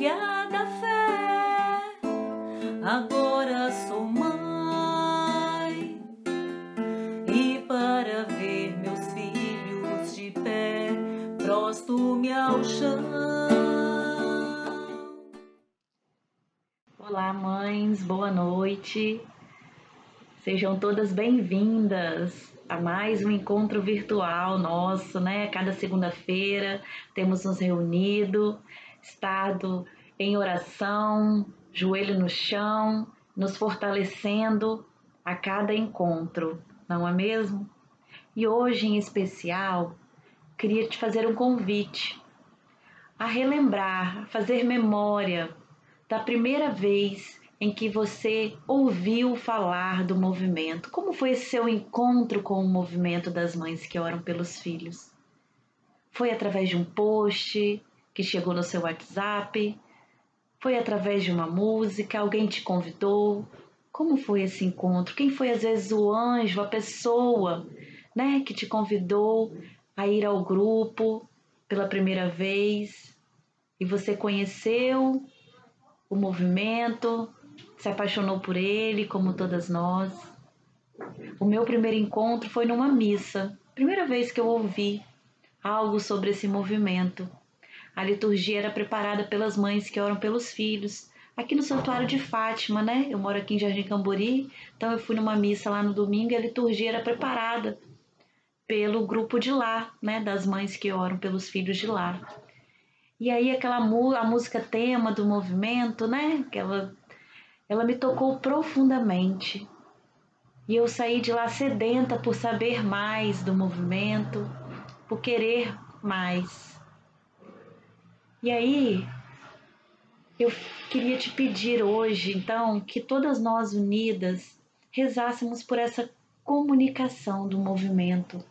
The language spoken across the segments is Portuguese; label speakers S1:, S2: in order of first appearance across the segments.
S1: filha da fé, agora sou mãe, e para ver meus filhos de pé, prostro-me ao chão. Olá, mães, boa noite. Sejam todas bem-vindas a mais um encontro virtual nosso, né? Cada segunda-feira temos nos reunido, estado em oração, joelho no chão, nos fortalecendo a cada encontro, não é mesmo? E hoje, em especial, queria te fazer um convite a relembrar, a fazer memória da primeira vez em que você ouviu falar do movimento. Como foi esse seu encontro com o movimento das mães que oram pelos filhos? Foi através de um post que chegou no seu WhatsApp? Foi através de uma música? Alguém te convidou? Como foi esse encontro? Quem foi às vezes o anjo, a pessoa, né, que te convidou a ir ao grupo pela primeira vez e você conheceu o movimento, se apaixonou por ele, como todas nós? O meu primeiro encontro foi numa missa, primeira vez que eu ouvi algo sobre esse movimento. A liturgia era preparada pelas mães que oram pelos filhos, aqui no Santuário de Fátima, né? Eu moro aqui em Jardim Camburi, então eu fui numa missa lá no domingo e a liturgia era preparada pelo grupo de lá, né? Das mães que oram pelos filhos de lá. E aí a música tema do movimento, né? Ela me tocou profundamente. E eu saí de lá sedenta por saber mais do movimento, por querer mais. E aí eu queria te pedir hoje, então, que todas nós unidas rezássemos por essa comunicação do movimento.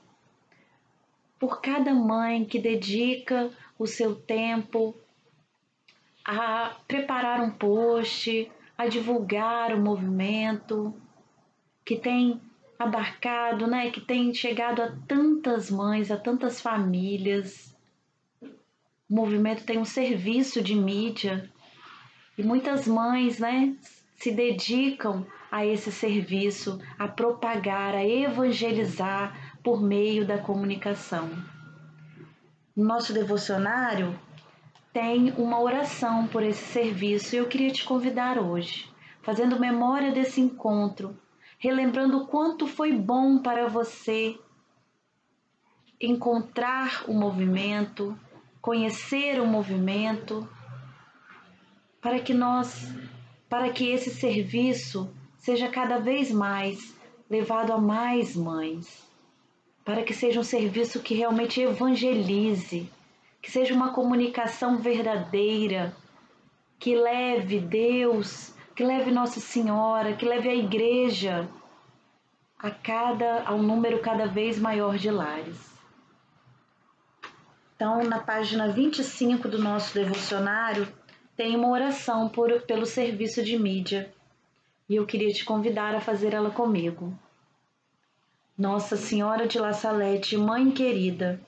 S1: Por cada mãe que dedica o seu tempo a preparar um post, a divulgar o movimento, que tem abarcado, né, que tem chegado a tantas mães, a tantas famílias. O movimento tem um serviço de mídia e muitas mães, né, se dedicam a esse serviço, a propagar, a evangelizar por meio da comunicação. No nosso devocionário tem uma oração por esse serviço e eu queria te convidar hoje, fazendo memória desse encontro, relembrando o quanto foi bom para você encontrar o movimento, conhecer o movimento, para que esse serviço seja cada vez mais levado a mais mães, para que seja um serviço que realmente evangelize, que seja uma comunicação verdadeira, que leve Deus, que leve Nossa Senhora, que leve a Igreja a um número cada vez maior de lares. Então, na página 25 do nosso devocionário, tem uma oração pelo serviço de mídia, e eu queria te convidar a fazer ela comigo. Nossa Senhora de La Salete, Mãe querida,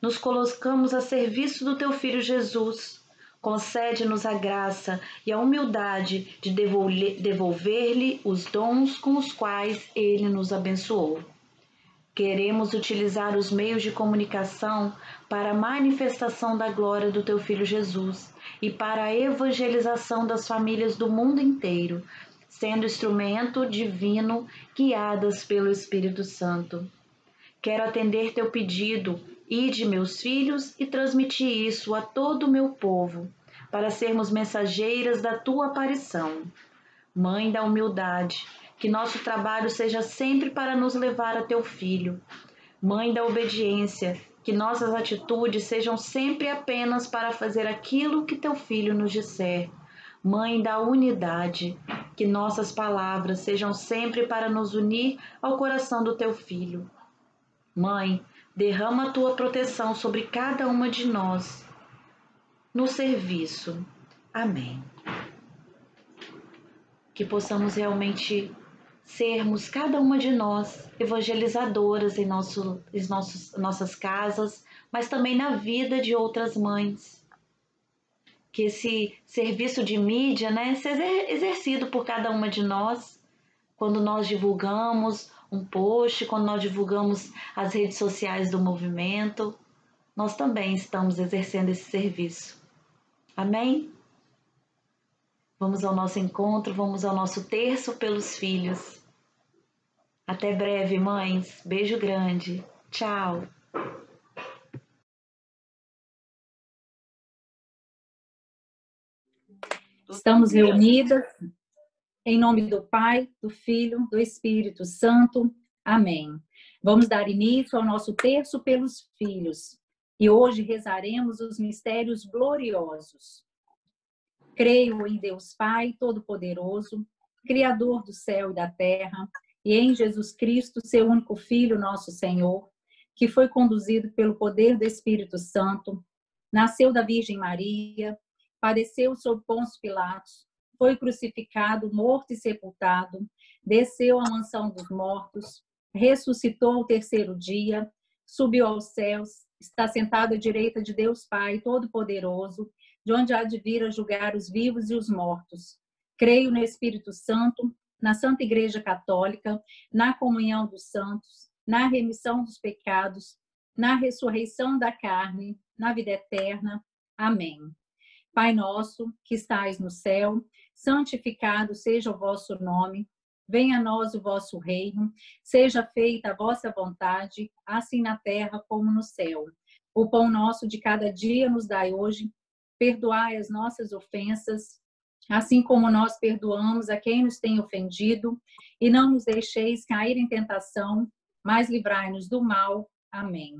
S1: nos colocamos a serviço do Teu Filho Jesus. Concede-nos a graça e a humildade de devolver-lhe os dons com os quais Ele nos abençoou. Queremos utilizar os meios de comunicação para a manifestação da glória do Teu Filho Jesus e para a evangelização das famílias do mundo inteiro, sendo instrumento divino guiadas pelo Espírito Santo. Quero atender Teu pedido, ide, meus filhos, e transmitir isso a todo o meu povo, para sermos mensageiras da Tua aparição. Mãe da humildade, que nosso trabalho seja sempre para nos levar a Teu Filho. Mãe da obediência, que nossas atitudes sejam sempre apenas para fazer aquilo que Teu Filho nos disser. Mãe da unidade, que nossas palavras sejam sempre para nos unir ao coração do Teu Filho. Mãe, derrama a Tua proteção sobre cada uma de nós no serviço. Amém. Que possamos realmente sermos, cada uma de nós, evangelizadoras em nossas casas, mas também na vida de outras mães. que esse serviço de mídia, né, seja exercido por cada uma de nós, quando nós divulgamos um post, quando nós divulgamos as redes sociais do movimento, nós também estamos exercendo esse serviço. Amém? Vamos ao nosso encontro, vamos ao nosso terço pelos filhos. Até breve, mães. Beijo grande. Tchau.
S2: Estamos reunidas em nome do Pai, do Filho, do Espírito Santo. Amém. Vamos dar início ao nosso terço pelos filhos. E hoje rezaremos os mistérios gloriosos. Creio em Deus Pai Todo-Poderoso, Criador do céu e da terra, e em Jesus Cristo, seu único Filho, nosso Senhor, que foi conduzido pelo poder do Espírito Santo, nasceu da Virgem Maria, padeceu sob Pôncio Pilatos, foi crucificado, morto e sepultado, desceu à mansão dos mortos, ressuscitou ao terceiro dia, subiu aos céus, está sentado à direita de Deus Pai Todo-Poderoso, de onde há de vir a julgar os vivos e os mortos. Creio no Espírito Santo, na Santa Igreja Católica, na comunhão dos santos, na remissão dos pecados, na ressurreição da carne, na vida eterna. Amém. Pai nosso, que estais no céu, santificado seja o vosso nome. Venha a nós o vosso reino. Seja feita a vossa vontade, assim na terra como no céu. O pão nosso de cada dia nos dai hoje. Perdoai as nossas ofensas, assim como nós perdoamos a quem nos tem ofendido. E não nos deixeis cair em tentação, mas livrai-nos do mal. Amém.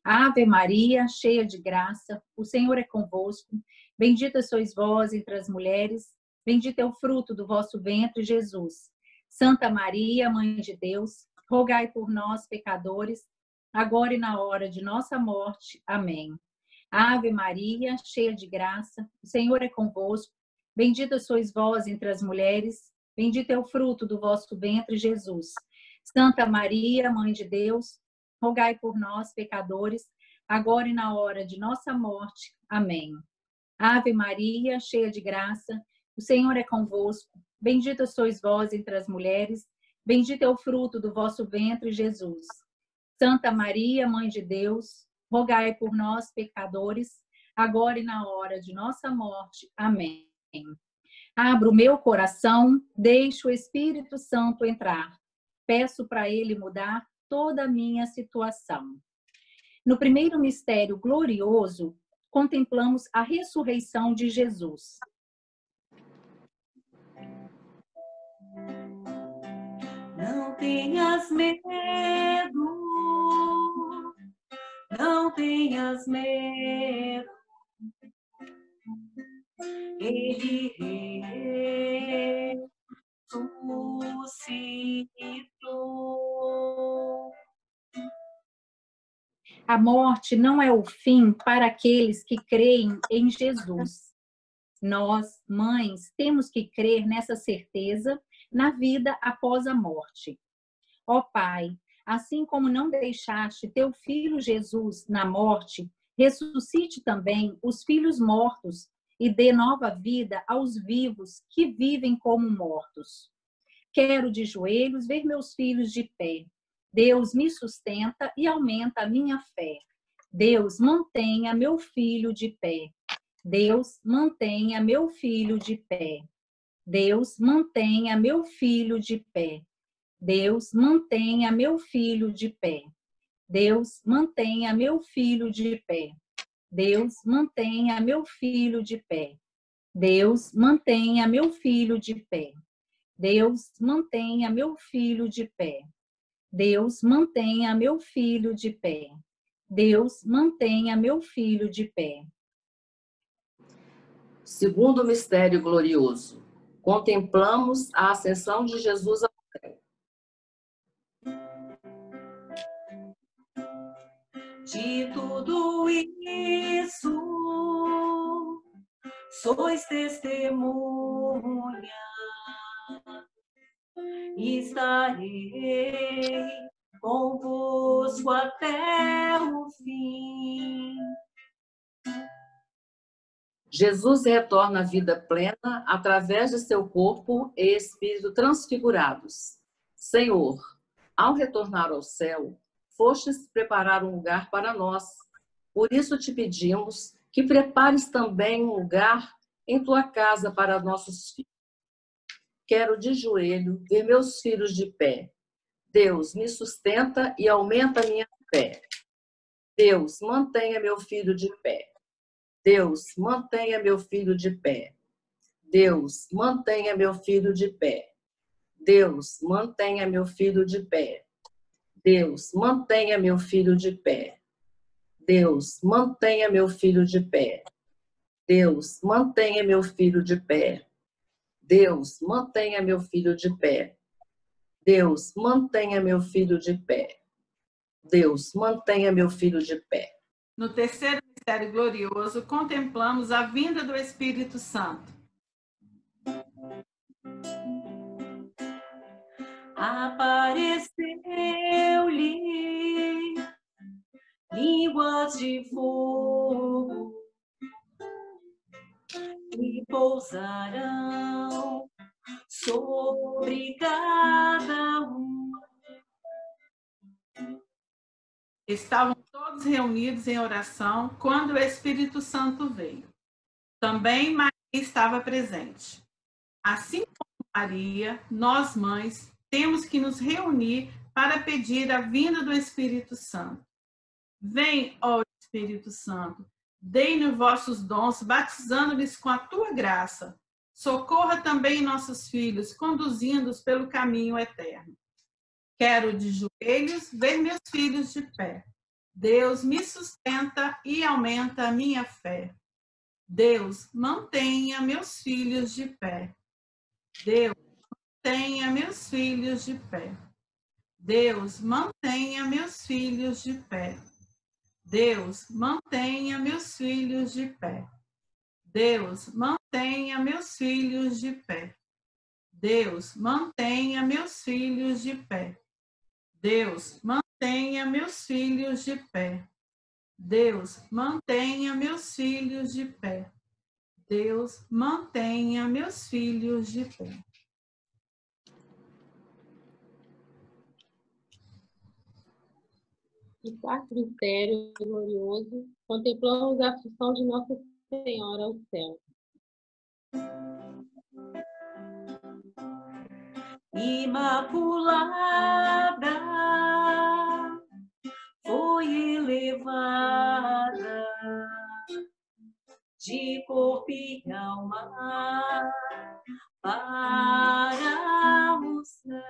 S2: Ave Maria, cheia de graça, o Senhor é convosco. Bendita sois vós entre as mulheres, bendito é o fruto do vosso ventre, Jesus. Santa Maria, Mãe de Deus, rogai por nós, pecadores, agora e na hora de nossa morte. Amém. Ave Maria, cheia de graça, o Senhor é convosco. Bendita sois vós entre as mulheres, bendito é o fruto do vosso ventre, Jesus. Santa Maria, Mãe de Deus, rogai por nós, pecadores, agora e na hora de nossa morte. Amém. Ave Maria, cheia de graça, o Senhor é convosco. Bendita sois vós entre as mulheres, bendito é o fruto do vosso ventre, Jesus. Santa Maria, Mãe de Deus, rogai por nós, pecadores, agora e na hora de nossa morte. Amém. Abro o meu coração, deixo o Espírito Santo entrar. Peço para ele mudar toda a minha situação. No primeiro mistério glorioso, contemplamos a ressurreição de Jesus.
S3: Não tenhas medo, não tenhas medo, ele ressuscitou.
S2: A morte não é o fim para aqueles que creem em Jesus. Nós, mães, temos que crer nessa certeza na vida após a morte. Ó Pai, assim como não deixaste teu filho Jesus na morte, ressuscite também os filhos mortos e dê nova vida aos vivos que vivem como mortos. Quero de joelhos ver meus filhos de pé. Deus me sustenta e aumenta a minha fé. Deus, mantenha meu filho de pé. Deus, mantenha meu filho de pé. Deus, mantenha meu filho de pé. Deus, mantenha meu filho de pé. Deus, mantenha meu filho de pé. Deus, mantenha meu filho de pé. Deus, mantenha meu filho de pé. Deus, mantenha meu filho de pé. Deus, mantenha meu filho de pé. Deus, mantenha meu filho de pé.
S4: Segundo mistério glorioso, contemplamos a ascensão de Jesus ao céu.
S3: De tudo isso, sois testemunha. Estarei convosco até o fim.
S4: Jesus retorna à vida plena através de seu corpo e espírito transfigurados. Senhor, ao retornar ao céu, fostes preparar um lugar para nós. Por isso te pedimos que prepares também um lugar em tua casa para nossos filhos. Quero de joelho ver meus filhos de pé. Deus, me sustenta e aumenta a minha fé. Deus, mantenha meu filho de pé. Deus, mantenha meu filho de pé. Deus, mantenha meu filho de pé. Deus, mantenha meu filho de pé. Deus, mantenha meu filho de pé. Deus, mantenha meu filho de pé. Deus, mantenha meu filho de pé. Deus, mantenha meu filho de pé. Deus, mantenha meu filho de pé. Deus, mantenha meu filho de pé.
S5: No terceiro mistério glorioso, contemplamos a vinda do Espírito Santo.
S3: Apareceu-lhe línguas de fogo e pousarão sobre cada um.
S5: Estavam todos reunidos em oração quando o Espírito Santo veio. Também Maria estava presente. Assim como Maria, nós mães temos que nos reunir para pedir a vinda do Espírito Santo. Vem, ó Espírito Santo, dei-nos vossos dons, batizando-lhes com a tua graça. Socorra também nossos filhos, conduzindo-os pelo caminho eterno. Quero de joelhos ver meus filhos de pé. Deus me sustenta e aumenta a minha fé. Deus, mantenha meus filhos de pé. Deus, mantenha meus filhos de pé. Deus, mantenha meus filhos de pé. Deus, mantenha meus filhos de pé. Deus, mantenha meus filhos de pé. Deus, mantenha meus filhos de pé. Deus, mantenha meus filhos de pé. Deus, mantenha meus filhos de pé. Deus, mantenha meus filhos de pé.
S6: E quarto mistério glorioso, contemplamos a ascensão de Nossa Senhora ao céu.
S3: Imaculada foi elevada de corpo e alma para o céu.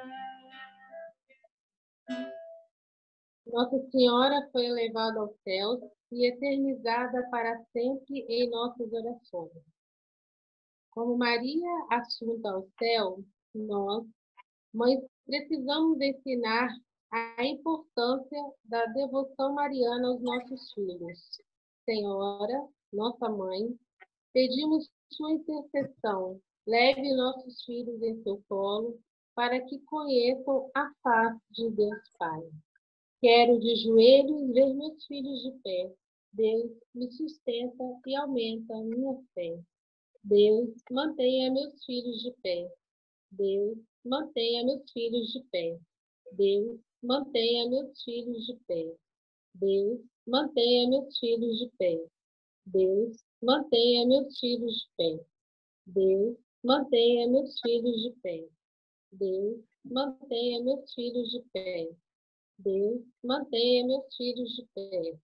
S6: Nossa Senhora foi elevada aos céus e eternizada para sempre em nossas orações. Como Maria assunta ao céu, nós, mães, precisamos ensinar a importância da devoção mariana aos nossos filhos. Senhora, nossa mãe, pedimos sua intercessão. Leve nossos filhos em seu colo para que conheçam a face de Deus Pai. Quero de joelhos ver meus filhos de pé. Deus me sustenta e aumenta a minha fé. Deus, mantenha meus filhos de pé. Deus, mantenha meus filhos de pé. Deus, mantenha meus filhos de pé. Deus, mantenha meus filhos de pé. Deus, mantenha meus filhos de pé. Deus, mantenha meus filhos de pé. Deus, mantenha meus filhos de pé. Deus, mantenha meus filhos de pé.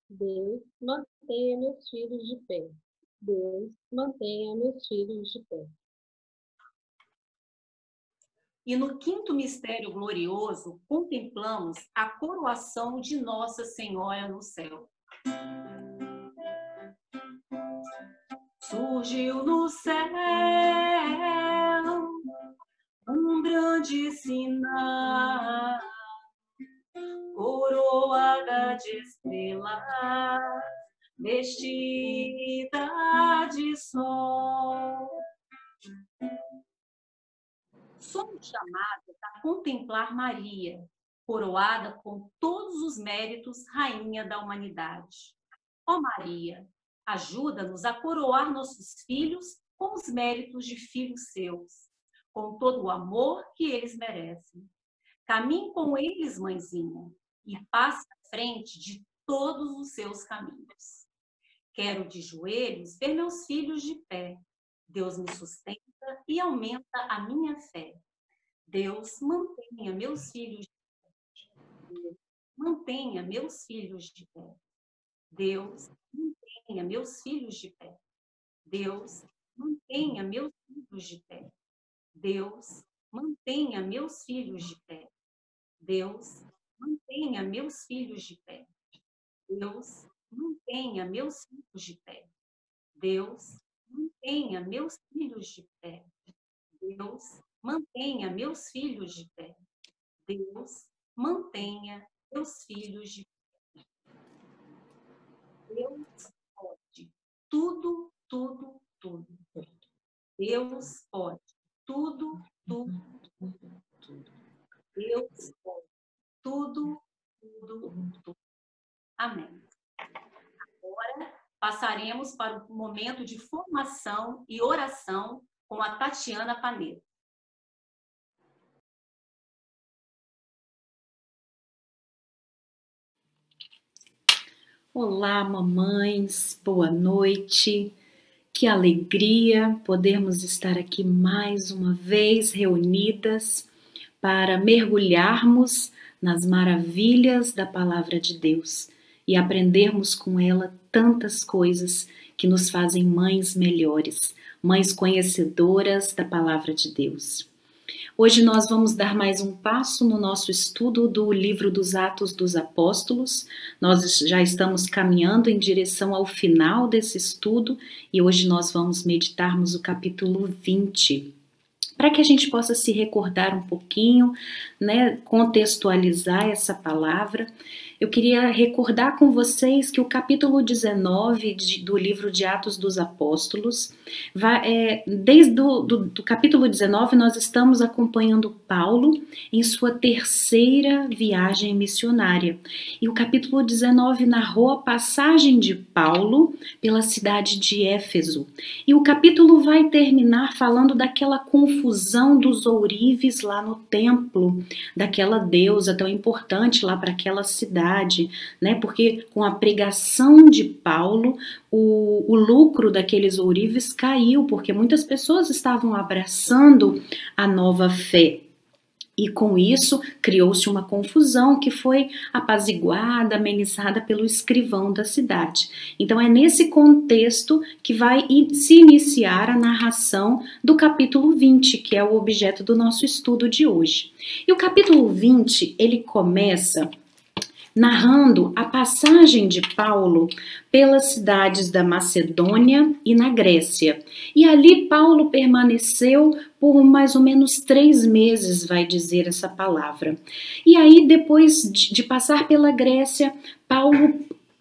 S6: Deus, mantenha meus filhos de pé. Deus, mantenha meus filhos de pé.
S3: E no quinto mistério glorioso, contemplamos a coroação de Nossa Senhora no céu. Surgiu no céu um grande sinal, coroada de estrelas, vestida de sol. Somos chamados a contemplar Maria, coroada com todos os méritos, rainha da humanidade. Ó Maria, Ajuda-nos a coroar nossos filhos com os méritos de filhos seus, com todo o amor que eles merecem. Caminhe com eles, mãezinha, e passe à frente de todos os seus caminhos. Quero de joelhos ver meus filhos de pé. Deus me sustenta e aumenta a minha fé. Deus mantenha meus filhos de pé. Mantenha meus filhos de pé. Deus mantenha meus filhos de pé. Deus mantenha meus filhos de pé. Deus mantenha meus filhos de pé. Deus mantenha meus filhos de pé. Deus mantenha meus filhos de pé. Deus mantenha meus filhos de pé. Deus mantenha meus filhos de pé. Deus mantenha meus filhos de pé. Deus pode tudo, tudo, tudo. Deus pode tudo, tudo, tudo. Deus pode tudo, tudo, tudo. Amém. Agora passaremos para o momento de formação e oração com a Tatiana Paneiro.
S1: Olá, mamães, boa noite. Que alegria podermos estar aqui mais uma vez reunidas para mergulharmos nas maravilhas da Palavra de Deus e aprendermos com ela tantas coisas que nos fazem mães melhores, mães conhecedoras da Palavra de Deus. Hoje nós vamos dar mais um passo no nosso estudo do livro dos Atos dos Apóstolos. Nós já estamos caminhando em direção ao final desse estudo e hoje nós vamos meditarmos o capítulo 20. Para que a gente possa se recordar um pouquinho, né, contextualizar essa palavra, eu queria recordar com vocês que o capítulo 19 do livro de Atos dos Apóstolos, desde do capítulo 19 nós estamos acompanhando Paulo em sua terceira viagem missionária. E o capítulo 19 narrou a passagem de Paulo pela cidade de Éfeso. E o capítulo vai terminar falando daquela confusão dos ourives lá no templo, daquela deusa tão importante lá para aquela cidade, né? Porque com a pregação de Paulo, o lucro daqueles ourives caiu, porque muitas pessoas estavam abraçando a nova fé. E com isso criou-se uma confusão que foi apaziguada, amenizada pelo escrivão da cidade. Então é nesse contexto que vai se iniciar a narração do capítulo 20, que é o objeto do nosso estudo de hoje. E o capítulo 20, ele começa narrando a passagem de Paulo pelas cidades da Macedônia e na Grécia. E ali Paulo permaneceu por mais ou menos 3 meses, vai dizer essa palavra. E aí, depois de passar pela Grécia, Paulo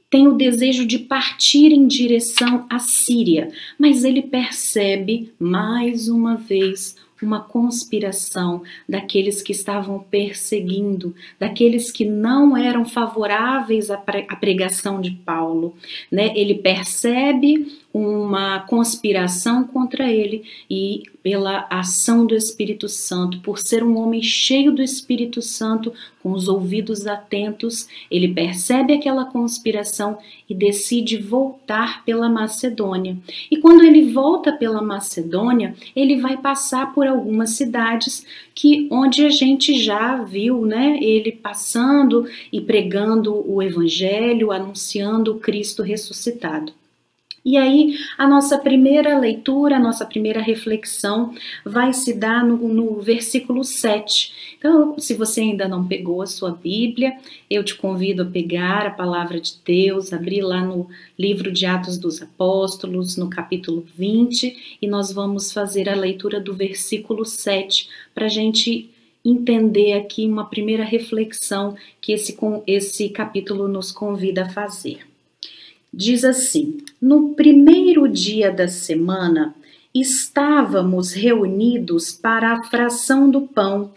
S1: tem o desejo de partir em direção à Síria, mas ele percebe mais uma vez uma conspiração daqueles que estavam perseguindo, daqueles que não eram favoráveis à pregação de Paulo, né? Ele percebe uma conspiração contra ele e pela ação do Espírito Santo, por ser um homem cheio do Espírito Santo, com os ouvidos atentos, ele percebe aquela conspiração e decide voltar pela Macedônia. E quando ele volta pela Macedônia, ele vai passar por algumas cidades onde a gente já viu, né, ele passando e pregando o Evangelho, anunciando o Cristo ressuscitado. E aí, a nossa primeira leitura, a nossa primeira reflexão vai se dar no versículo 7. Então, se você ainda não pegou a sua Bíblia, eu te convido a pegar a palavra de Deus, abrir lá no livro de Atos dos Apóstolos, no capítulo 20, e nós vamos fazer a leitura do versículo 7, para a gente entender aqui uma primeira reflexão que esse capítulo nos convida a fazer. Diz assim: no primeiro dia da semana, estávamos reunidos para a fração do pão.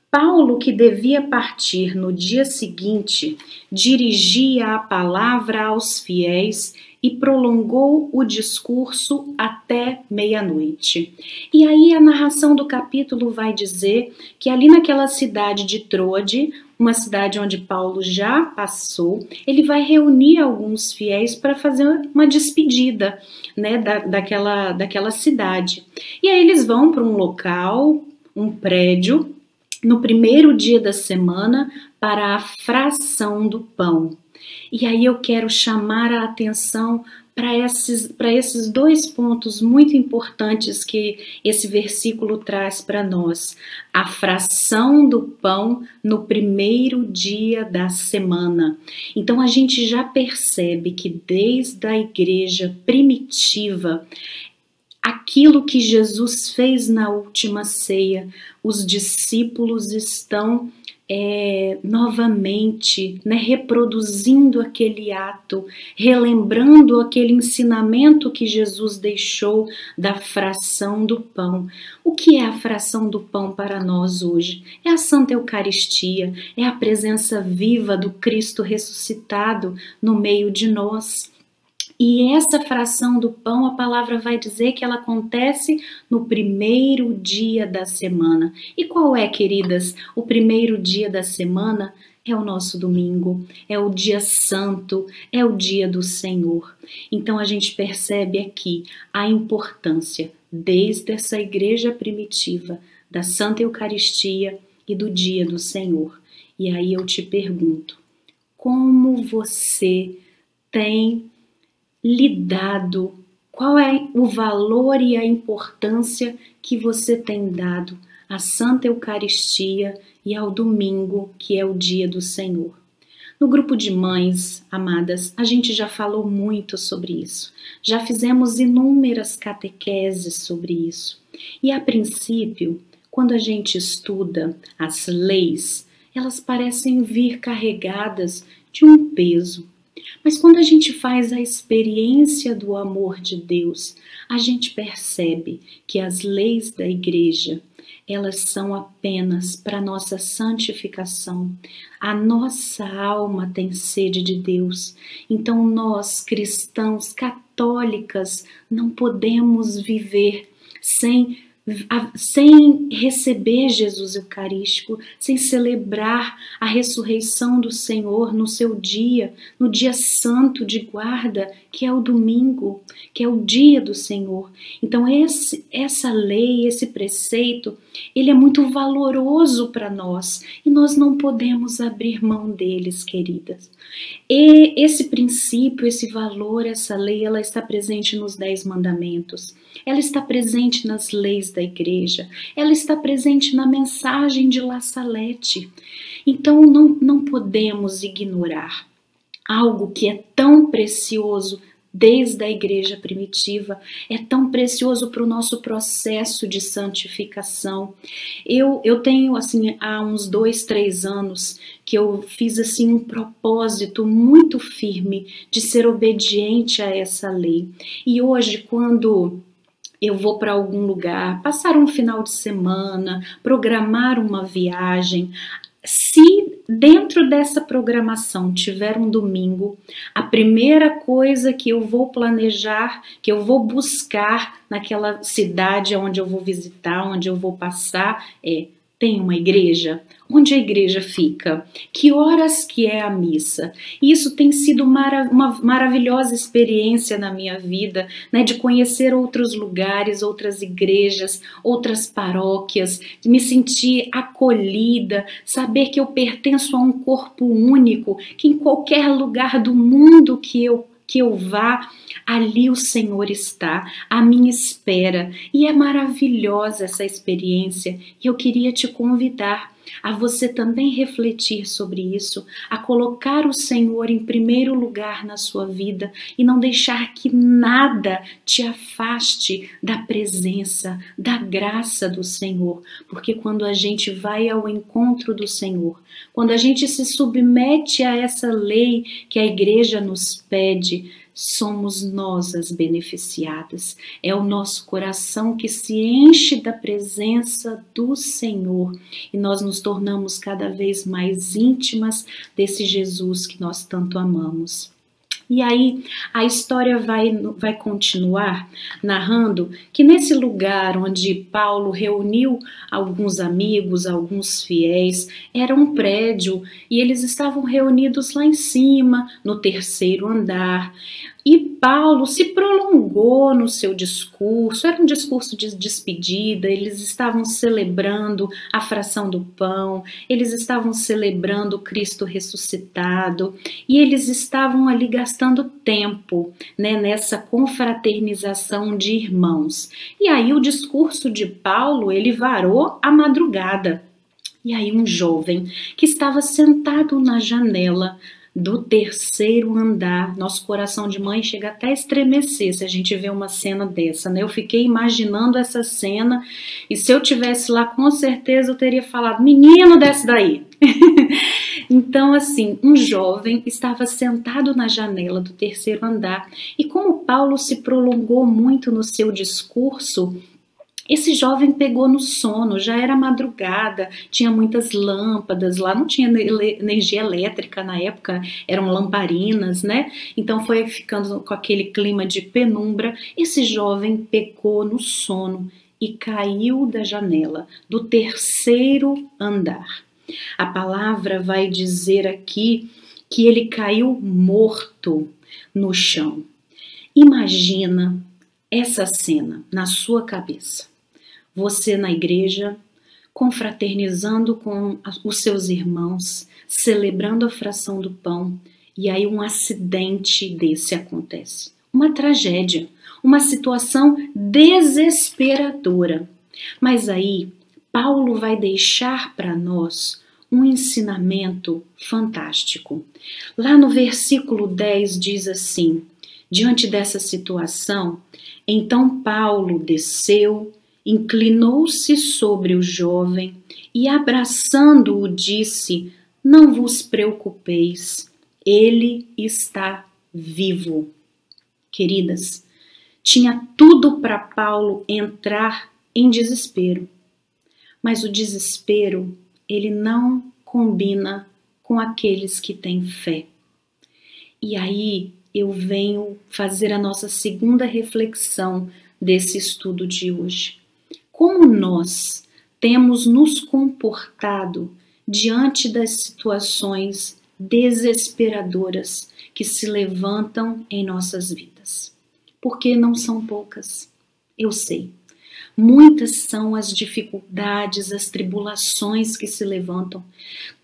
S1: Paulo, que devia partir no dia seguinte, dirigia a palavra aos fiéis
S7: e prolongou o discurso até meia-noite. E aí a narração do capítulo vai dizer que ali naquela cidade de Troade, uma cidade onde Paulo já passou, ele vai reunir alguns fiéis para fazer uma despedida, né, daquela cidade. E aí eles vão para um local, um prédio, no primeiro dia da semana, para a fração do pão. E aí eu quero chamar a atenção para esses dois pontos muito importantes que esse versículo traz para nós. A fração do pão no primeiro dia da semana. Então a gente já percebe que desde a igreja primitiva, aquilo que Jesus fez na última ceia, os discípulos estão novamente, né, reproduzindo aquele ato, relembrando aquele ensinamento que Jesus deixou da fração do pão. O que é a fração do pão para nós hoje? É a Santa Eucaristia, é a presença viva do Cristo ressuscitado no meio de nós. E essa fração do pão, a palavra vai dizer que ela acontece no primeiro dia da semana. E qual é, queridas, o primeiro dia da semana? É o nosso domingo, é o dia santo, é o dia do Senhor. Então a gente percebe aqui a importância, desde essa igreja primitiva, da Santa Eucaristia e do dia do Senhor. E aí eu te pergunto, como você tem lidado, qual é o valor e a importância que você tem dado à Santa Eucaristia e ao domingo, que é o dia do Senhor? No grupo de mães, amadas, a gente já falou muito sobre isso. Já fizemos inúmeras catequeses sobre isso. E a princípio, quando a gente estuda as leis, elas parecem vir carregadas de um peso. Mas quando a gente faz a experiência do amor de Deus, a gente percebe que as leis da igreja, elas são apenas para nossa santificação. A nossa alma tem sede de Deus. Então nós, cristãos, católicas, não podemos viver sem receber Jesus Eucarístico, sem celebrar a ressurreição do Senhor no seu dia, no dia santo de guarda, que é o domingo, que é o dia do Senhor. Então essa lei, esse preceito, ele é muito valoroso para nós e nós não podemos abrir mão deles, queridas. E esse princípio, esse valor, essa lei, ela está presente nos 10 mandamentos. Ela está presente nas leis da igreja, ela está presente na mensagem de La Salette. Então não podemos ignorar algo que é tão precioso desde a igreja primitiva, é tão precioso para o nosso processo de santificação. Eu tenho, assim, há uns 2, 3 anos que eu fiz, assim, um propósito muito firme de ser obediente a essa lei. E hoje, quando eu vou para algum lugar, passar um final de semana, programar uma viagem, se dentro dessa programação tiver um domingo, a primeira coisa que eu vou planejar, que eu vou buscar naquela cidade onde eu vou visitar, onde eu vou passar, tem uma igreja? Onde a igreja fica? Que horas que é a missa? E isso tem sido uma maravilhosa experiência na minha vida, né, de conhecer outros lugares, outras igrejas, outras paróquias, de me sentir acolhida, saber que eu pertenço a um corpo único, que em qualquer lugar do mundo que eu vá, ali o Senhor está, à minha espera. E é maravilhosa essa experiência. E eu queria te convidar a você também refletir sobre isso, a colocar o Senhor em primeiro lugar na sua vida e não deixar que nada te afaste da presença, da graça do Senhor. Porque quando a gente vai ao encontro do Senhor, quando a gente se submete a essa lei que a igreja nos pede, somos nós as beneficiadas. É o nosso coração que se enche da presença do Senhor e nós nos tornamos cada vez mais íntimas desse Jesus que nós tanto amamos. E aí a história vai continuar narrando que nesse lugar onde Paulo reuniu alguns amigos, alguns fiéis, era um prédio e eles estavam reunidos lá em cima, no terceiro andar. E Paulo se prolongou no seu discurso, era um discurso de despedida, eles estavam celebrando a fração do pão, eles estavam celebrando Cristo ressuscitado, e eles estavam ali gastando tempo, né, nessa confraternização de irmãos. E aí o discurso de Paulo, ele varou a madrugada. E aí um jovem que estava sentado na janela do terceiro andar, nosso coração de mãe chega até a estremecer se a gente vê uma cena dessa, né? Eu fiquei imaginando essa cena e se eu tivesse lá, com certeza eu teria falado, menino, desce daí. Então, assim, um jovem estava sentado na janela do terceiro andar e como Paulo se prolongou muito no seu discurso, esse jovem pegou no sono, já era madrugada, tinha muitas lâmpadas lá, não tinha energia elétrica na época, eram lamparinas, né? Então foi ficando com aquele clima de penumbra. Esse jovem pegou no sono e caiu da janela do terceiro andar. A palavra vai dizer aqui que ele caiu morto no chão. Imagina essa cena na sua cabeça. Você na igreja, confraternizando com os seus irmãos, celebrando a fração do pão, e aí um acidente desse acontece. Uma tragédia, uma situação desesperadora. Mas aí, Paulo vai deixar para nós um ensinamento fantástico. Lá no versículo 10 diz assim, diante dessa situação, então Paulo desceu, inclinou-se sobre o jovem e, abraçando-o, disse, não vos preocupeis, ele está vivo. Queridas, tinha tudo para Paulo entrar em desespero, mas o desespero, ele não combina com aqueles que têm fé. E aí eu venho fazer a nossa segunda reflexão desse estudo de hoje. Como nós temos nos comportado diante das situações desesperadoras que se levantam em nossas vidas? Porque não são poucas, eu sei. Muitas são as dificuldades, as tribulações que se levantam.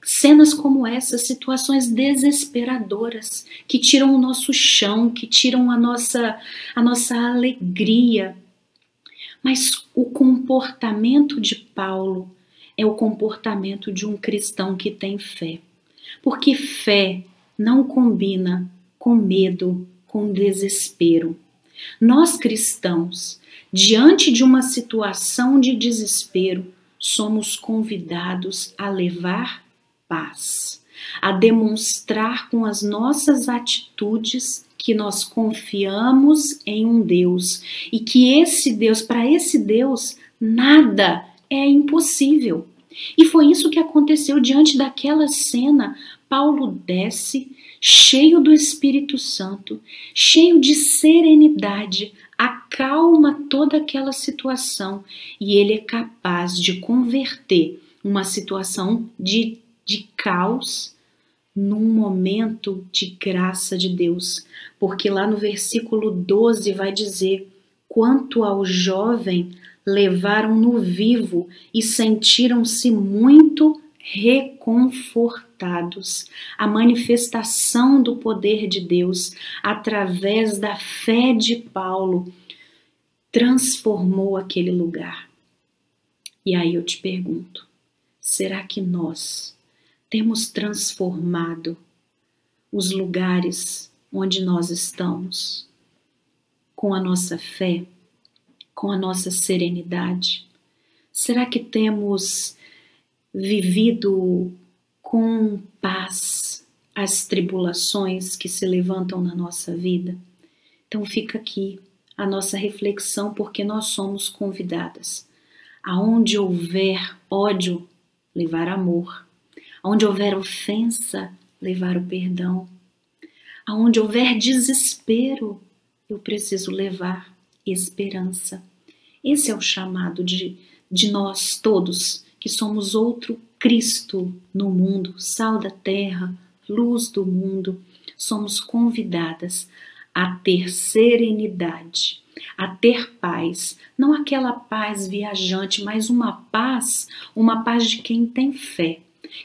S7: Cenas como essas, situações desesperadoras que tiram o nosso chão, que tiram a nossa alegria. Mas o comportamento de Paulo é o comportamento de um cristão que tem fé. Porque fé não combina com medo, com desespero. Nós cristãos, diante de uma situação de desespero, somos convidados a levar paz, a demonstrar com as nossas atitudes que nós confiamos em um Deus e que esse Deus, para esse Deus, nada é impossível. E foi isso que aconteceu diante daquela cena. Paulo desce, cheio do Espírito Santo, cheio de serenidade, acalma toda aquela situação e ele é capaz de converter uma situação de caos num momento de graça de Deus, porque lá no versículo 12 vai dizer, quanto ao jovem, levaram-no vivo e sentiram-se muito reconfortados. A manifestação do poder de Deus, através da fé de Paulo, transformou aquele lugar. E aí eu te pergunto, será que nós temos transformado os lugares onde nós estamos com a nossa fé, com a nossa serenidade? Será que temos vivido com paz as tribulações que se levantam na nossa vida? Então fica aqui a nossa reflexão, porque nós somos convidadas. Aonde houver ódio, levar amor. Onde houver ofensa, levar o perdão. Aonde houver desespero, eu preciso levar esperança. Esse é o chamado de nós todos, que somos outro Cristo no mundo, sal da terra, luz do mundo. Somos convidadas a ter serenidade, a ter paz, não aquela paz viajante, mas uma paz de quem tem fé,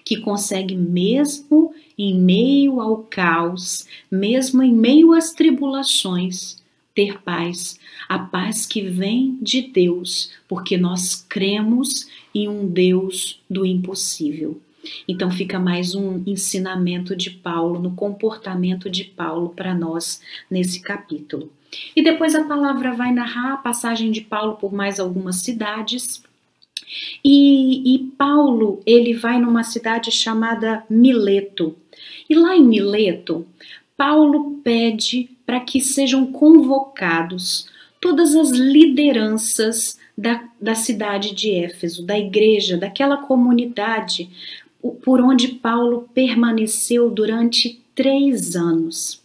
S7: que consegue mesmo em meio ao caos, mesmo em meio às tribulações, ter paz, a paz que vem de Deus, porque nós cremos em um Deus do impossível. Então fica mais um ensinamento de Paulo, no comportamento de Paulo para nós nesse capítulo. E depois a palavra vai narrar a passagem de Paulo por mais algumas cidades. E Paulo, ele vai numa cidade chamada Mileto. E lá em Mileto, Paulo pede para que sejam convocados todas as lideranças da cidade de Éfeso, da igreja, daquela comunidade por onde Paulo permaneceu durante 3 anos.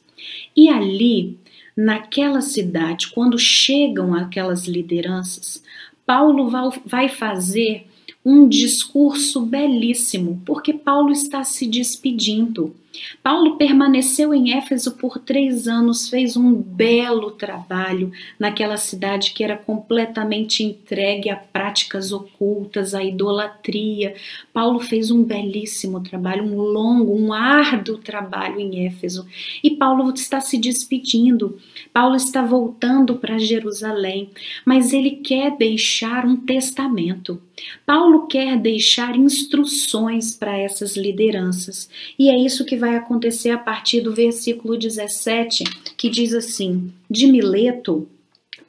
S7: E ali, naquela cidade, quando chegam aquelas lideranças, Paulo vai fazer um discurso belíssimo, porque Paulo está se despedindo. Paulo permaneceu em Éfeso por 3 anos, fez um belo trabalho naquela cidade que era completamente entregue a práticas ocultas, à idolatria. Paulo fez um belíssimo trabalho, um longo, um árduo trabalho em Éfeso. E Paulo está se despedindo, Paulo está voltando para Jerusalém, mas ele quer deixar um testamento. Paulo quer deixar instruções para essas lideranças. E é isso que vai acontecer a partir do versículo 17, que diz assim: de Mileto,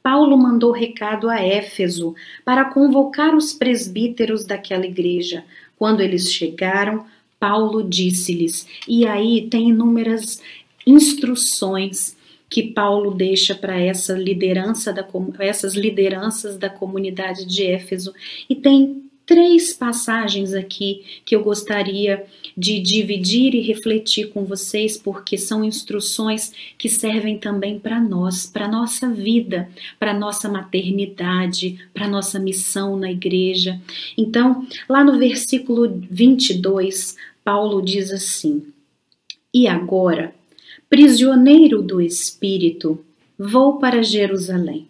S7: Paulo mandou recado a Éfeso para convocar os presbíteros daquela igreja. Quando eles chegaram, Paulo disse-lhes, e aí tem inúmeras instruções que Paulo deixa para essas lideranças da comunidade de Éfeso. E tem 3 passagens aqui que eu gostaria de dividir e refletir com vocês, porque são instruções que servem também para nós, para a nossa vida, para a nossa maternidade, para a nossa missão na igreja. Então, lá no versículo 22, Paulo diz assim: e agora, prisioneiro do Espírito, vou para Jerusalém,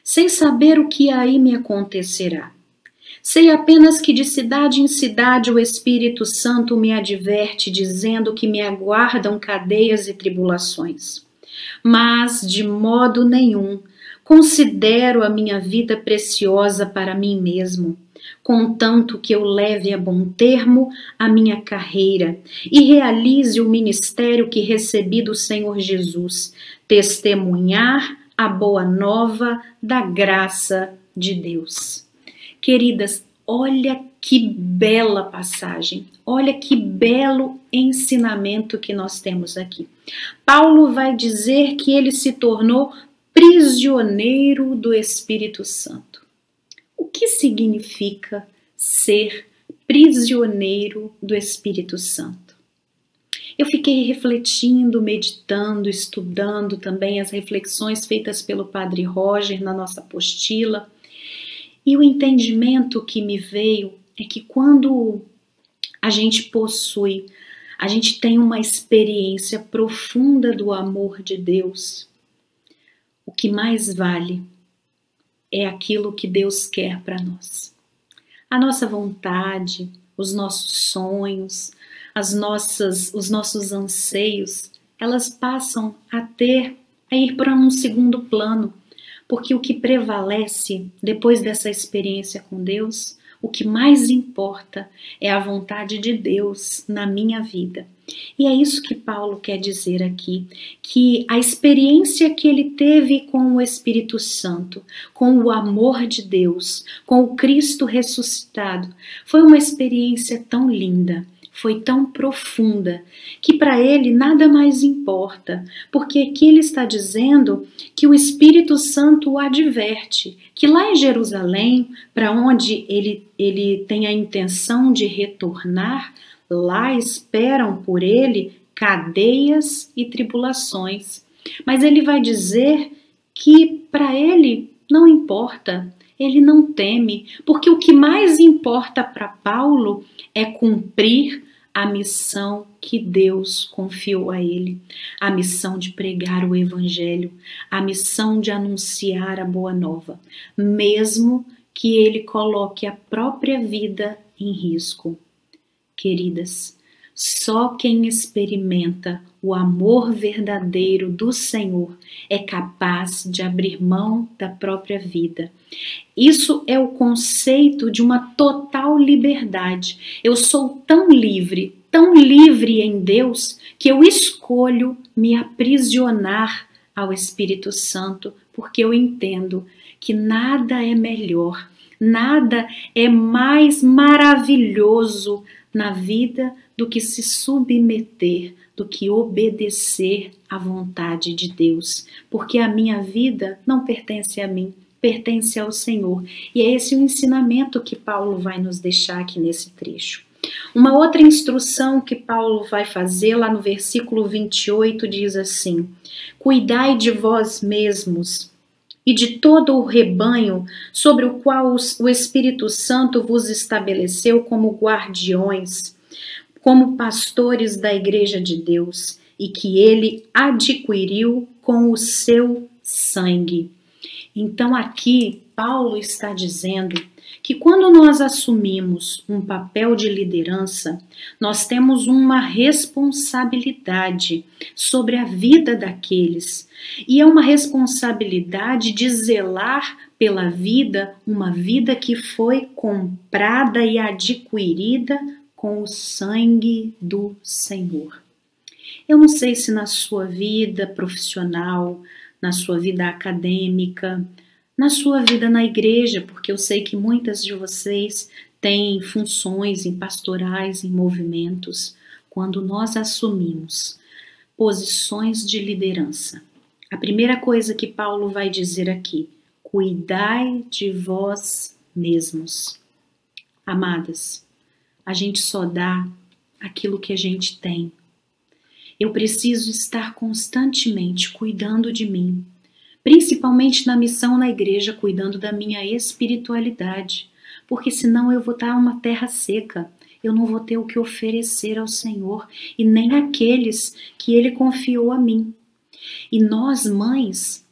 S7: sem saber o que aí me acontecerá. Sei apenas que de cidade em cidade o Espírito Santo me adverte, dizendo que me aguardam cadeias e tribulações. Mas, de modo nenhum, considero a minha vida preciosa para mim mesmo, contanto que eu leve a bom termo a minha carreira e realize o ministério que recebi do Senhor Jesus, testemunhar a boa nova da graça de Deus. Queridas, olha que bela passagem, olha que belo ensinamento que nós temos aqui. Paulo vai dizer que ele se tornou prisioneiro do Espírito Santo. O que significa ser prisioneiro do Espírito Santo? Eu fiquei refletindo, meditando, estudando também as reflexões feitas pelo Padre Roger na nossa apostila. E o entendimento que me veio é que quando a gente tem uma experiência profunda do amor de Deus, o que mais vale é aquilo que Deus quer para nós. A nossa vontade, os nossos sonhos, os nossos anseios, elas passam a ir para um segundo plano. Porque o que prevalece depois dessa experiência com Deus, o que mais importa é a vontade de Deus na minha vida. E é isso que Paulo quer dizer aqui, que a experiência que ele teve com o Espírito Santo, com o amor de Deus, com o Cristo ressuscitado, foi uma experiência tão linda, foi tão profunda, que para ele nada mais importa, porque aqui ele está dizendo que o Espírito Santo o adverte, que lá em Jerusalém, para onde ele tem a intenção de retornar, lá esperam por ele cadeias e tribulações. Mas ele vai dizer que para ele não importa, ele não teme, porque o que mais importa para Paulo é cumprir a missão que Deus confiou a ele, a missão de pregar o evangelho, a missão de anunciar a boa nova, mesmo que ele coloque a própria vida em risco. Queridas, só quem experimenta o amor verdadeiro do Senhor é capaz de abrir mão da própria vida. Isso é o conceito de uma total liberdade. Eu sou tão livre em Deus, que eu escolho me aprisionar ao Espírito Santo, porque eu entendo que nada é melhor, nada é mais maravilhoso na vida do que se submeter, do que obedecer à vontade de Deus, porque a minha vida não pertence a mim, pertence ao Senhor. E é esse o ensinamento que Paulo vai nos deixar aqui nesse trecho. Uma outra instrução que Paulo vai fazer lá no versículo 28 diz assim: cuidai de vós mesmos e de todo o rebanho sobre o qual o Espírito Santo vos estabeleceu como guardiões, como pastores da igreja de Deus, e que ele adquiriu com o seu sangue. Então aqui Paulo está dizendo que quando nós assumimos um papel de liderança, nós temos uma responsabilidade sobre a vida daqueles. E é uma responsabilidade de zelar pela vida, uma vida que foi comprada e adquirida com o sangue do Senhor. Eu não sei se na sua vida profissional, na sua vida acadêmica, na sua vida na igreja, porque eu sei que muitas de vocês têm funções em pastorais, em movimentos, quando nós assumimos posições de liderança. A primeira coisa que Paulo vai dizer aqui: cuidai de vós mesmos. Amadas, a gente só dá aquilo que a gente tem. Eu preciso estar constantemente cuidando de mim, principalmente na missão na igreja, cuidando da minha espiritualidade, porque senão eu vou estar uma terra seca, eu não vou ter o que oferecer ao Senhor e nem àqueles que Ele confiou a mim. E nós, mães,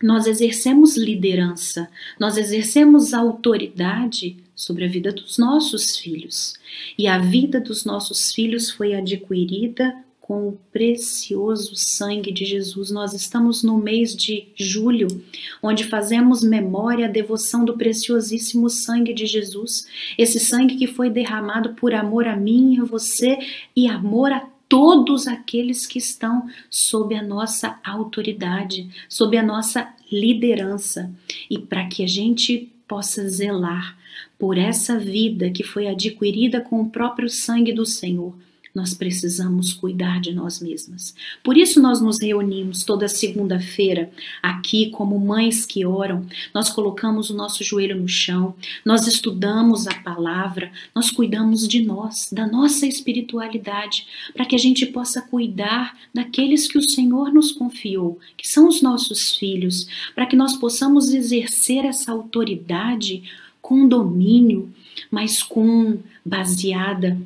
S7: nós exercemos liderança, nós exercemos autoridade sobre a vida dos nossos filhos. E a vida dos nossos filhos foi adquirida com o precioso sangue de Jesus. Nós estamos no mês de julho, onde fazemos memória, a devoção do preciosíssimo sangue de Jesus. Esse sangue que foi derramado por amor a mim e a você e amor a todos aqueles que estão sob a nossa autoridade, sob a nossa liderança. E para que a gente possa zelar por essa vida que foi adquirida com o próprio sangue do Senhor, nós precisamos cuidar de nós mesmas. Por isso nós nos reunimos toda segunda-feira aqui como mães que oram. Nós colocamos o nosso joelho no chão, nós estudamos a palavra, nós cuidamos de nós, da nossa espiritualidade, para que a gente possa cuidar daqueles que o Senhor nos confiou, que são os nossos filhos, para que nós possamos exercer essa autoridade com domínio, mas baseada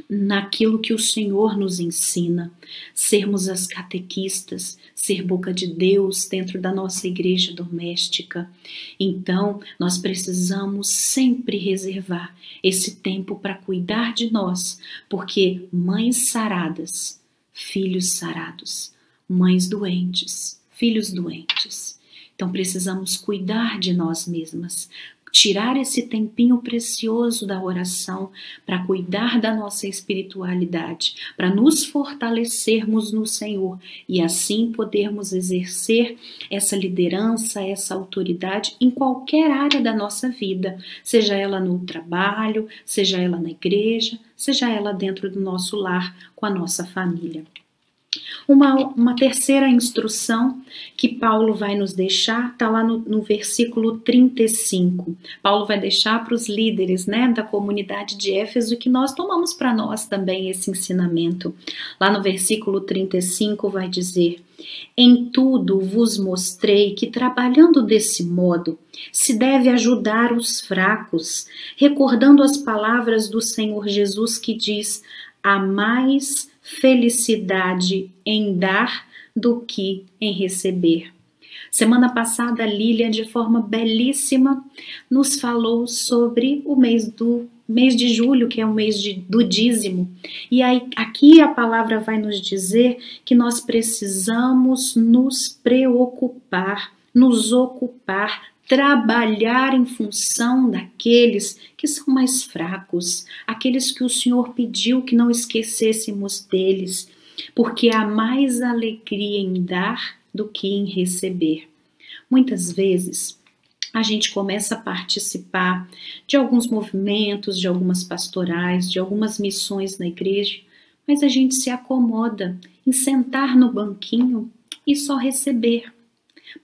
S7: naquilo que o Senhor nos ensina, sermos as catequistas, ser boca de Deus dentro da nossa igreja doméstica. Então, nós precisamos sempre reservar esse tempo para cuidar de nós, porque mães saradas, filhos sarados, mães doentes, filhos doentes. Então, precisamos cuidar de nós mesmas, tirar esse tempinho precioso da oração para cuidar da nossa espiritualidade, para nos fortalecermos no Senhor e assim podermos exercer essa liderança, essa autoridade em qualquer área da nossa vida, seja ela no trabalho, seja ela na igreja, seja ela dentro do nosso lar com a nossa família. Uma terceira instrução que Paulo vai nos deixar, está lá no versículo 35. Paulo vai deixar para os líderes, né, da comunidade de Éfeso, que nós tomamos para nós também esse ensinamento. Lá no versículo 35 vai dizer: em tudo vos mostrei que trabalhando desse modo se deve ajudar os fracos, recordando as palavras do Senhor Jesus que diz: há mais felicidade em dar do que em receber. Semana passada, a Lilian, de forma belíssima, nos falou sobre o mês de julho, que é o mês do dízimo. E aí, aqui a palavra vai nos dizer que nós precisamos nos preocupar, nos ocupar, trabalhar em função daqueles que são mais fracos, aqueles que o Senhor pediu que não esquecêssemos deles, porque há mais alegria em dar do que em receber. Muitas vezes a gente começa a participar de alguns movimentos, de algumas pastorais, de algumas missões na igreja, mas a gente se acomoda em sentar no banquinho e só receber.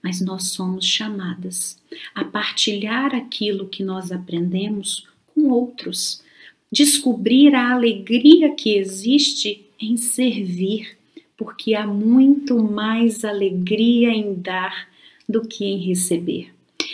S7: Mas nós somos chamadas a partilhar aquilo que nós aprendemos com outros, descobrir a alegria que existe em servir, porque há muito mais alegria em dar do que em receber.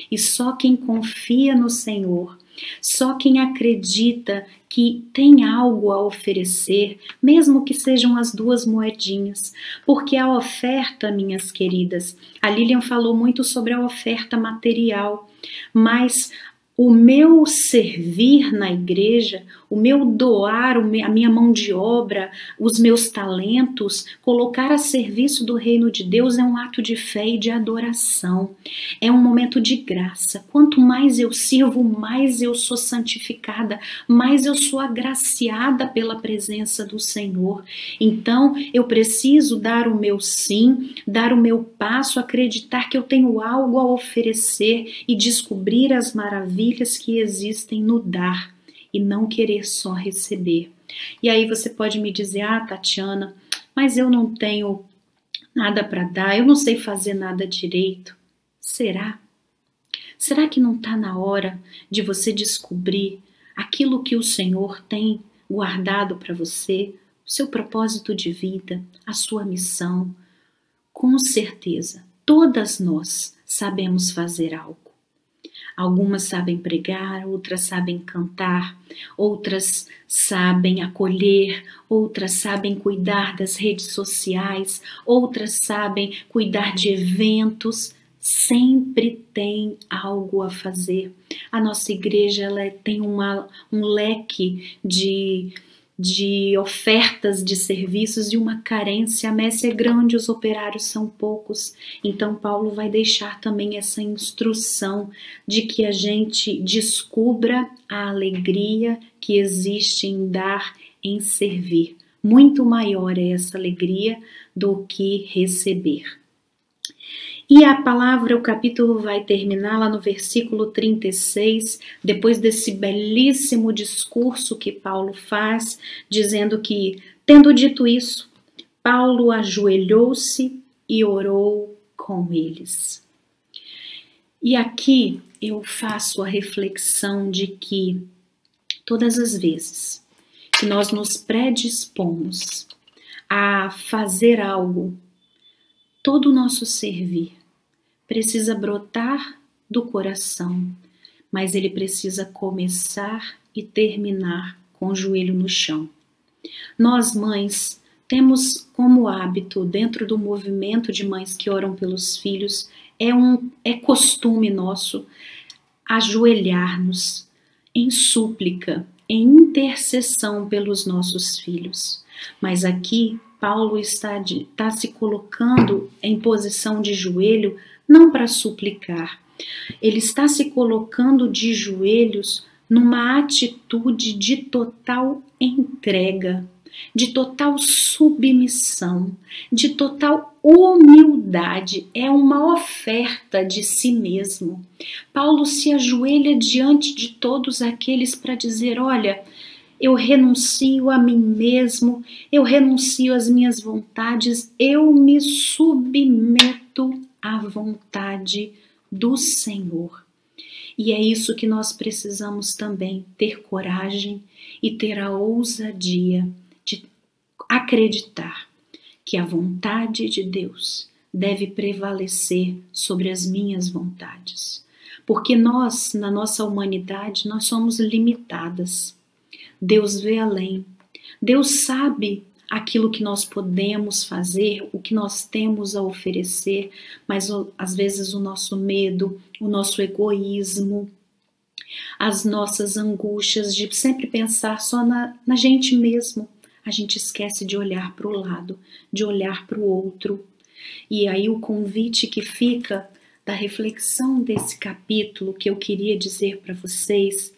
S7: E só quem confia no Senhor, só quem acredita que tem algo a oferecer, mesmo que sejam as 2 moedinhas, porque a oferta, minhas queridas, a Lilian falou muito sobre a oferta material, mas o meu servir na igreja, o meu doar, a minha mão de obra, os meus talentos, colocar a serviço do reino de Deus é um ato de fé e de adoração. É um momento de graça. Quanto mais eu sirvo, mais eu sou santificada, mais eu sou agraciada pela presença do Senhor. Então, eu preciso dar o meu sim, dar o meu passo, acreditar que eu tenho algo a oferecer e descobrir as maravilhas que existem no dar e não querer só receber. E aí você pode me dizer: ah, Tatiana, mas eu não tenho nada para dar, eu não sei fazer nada direito. Será? Será que não está na hora de você descobrir aquilo que o Senhor tem guardado para você, o seu propósito de vida, a sua missão? Com certeza, todas nós sabemos fazer algo. Algumas sabem pregar, outras sabem cantar, outras sabem acolher, outras sabem cuidar das redes sociais, outras sabem cuidar de eventos. Sempre tem algo a fazer. A nossa igreja ela tem um leque de ofertas de serviços e uma carência. A messe é grande, os operários são poucos. Então Paulo vai deixar também essa instrução de que a gente descubra a alegria que existe em dar, em servir. Muito maior é essa alegria do que receber. E a palavra, o capítulo vai terminar lá no versículo 36, depois desse belíssimo discurso que Paulo faz, dizendo que, tendo dito isso, Paulo ajoelhou-se e orou com eles. E aqui eu faço a reflexão de que todas as vezes que nós nos predispomos a fazer algo, todo o nosso servir precisa brotar do coração, mas ele precisa começar e terminar com o joelho no chão. Nós, mães, temos como hábito, dentro do movimento de mães que oram pelos filhos, é costume nosso ajoelhar-nos em súplica, em intercessão pelos nossos filhos. Mas aqui, Paulo está se colocando em posição de joelho não para suplicar. Ele está se colocando de joelhos numa atitude de total entrega, de total submissão, de total humildade. É uma oferta de si mesmo. Paulo se ajoelha diante de todos aqueles para dizer: olha, eu renuncio a mim mesmo, eu renuncio às minhas vontades, eu me submeto à vontade do Senhor. E é isso que nós precisamos também, ter coragem e ter a ousadia de acreditar que a vontade de Deus deve prevalecer sobre as minhas vontades. Porque nós, na nossa humanidade, nós somos limitadas. Deus vê além. Deus sabe aquilo que nós podemos fazer, o que nós temos a oferecer, mas às vezes o nosso medo, o nosso egoísmo, as nossas angústias de sempre pensar só na gente mesmo. A gente esquece de olhar para o lado, de olhar para o outro. E aí o convite que fica da reflexão desse capítulo que eu queria dizer para vocês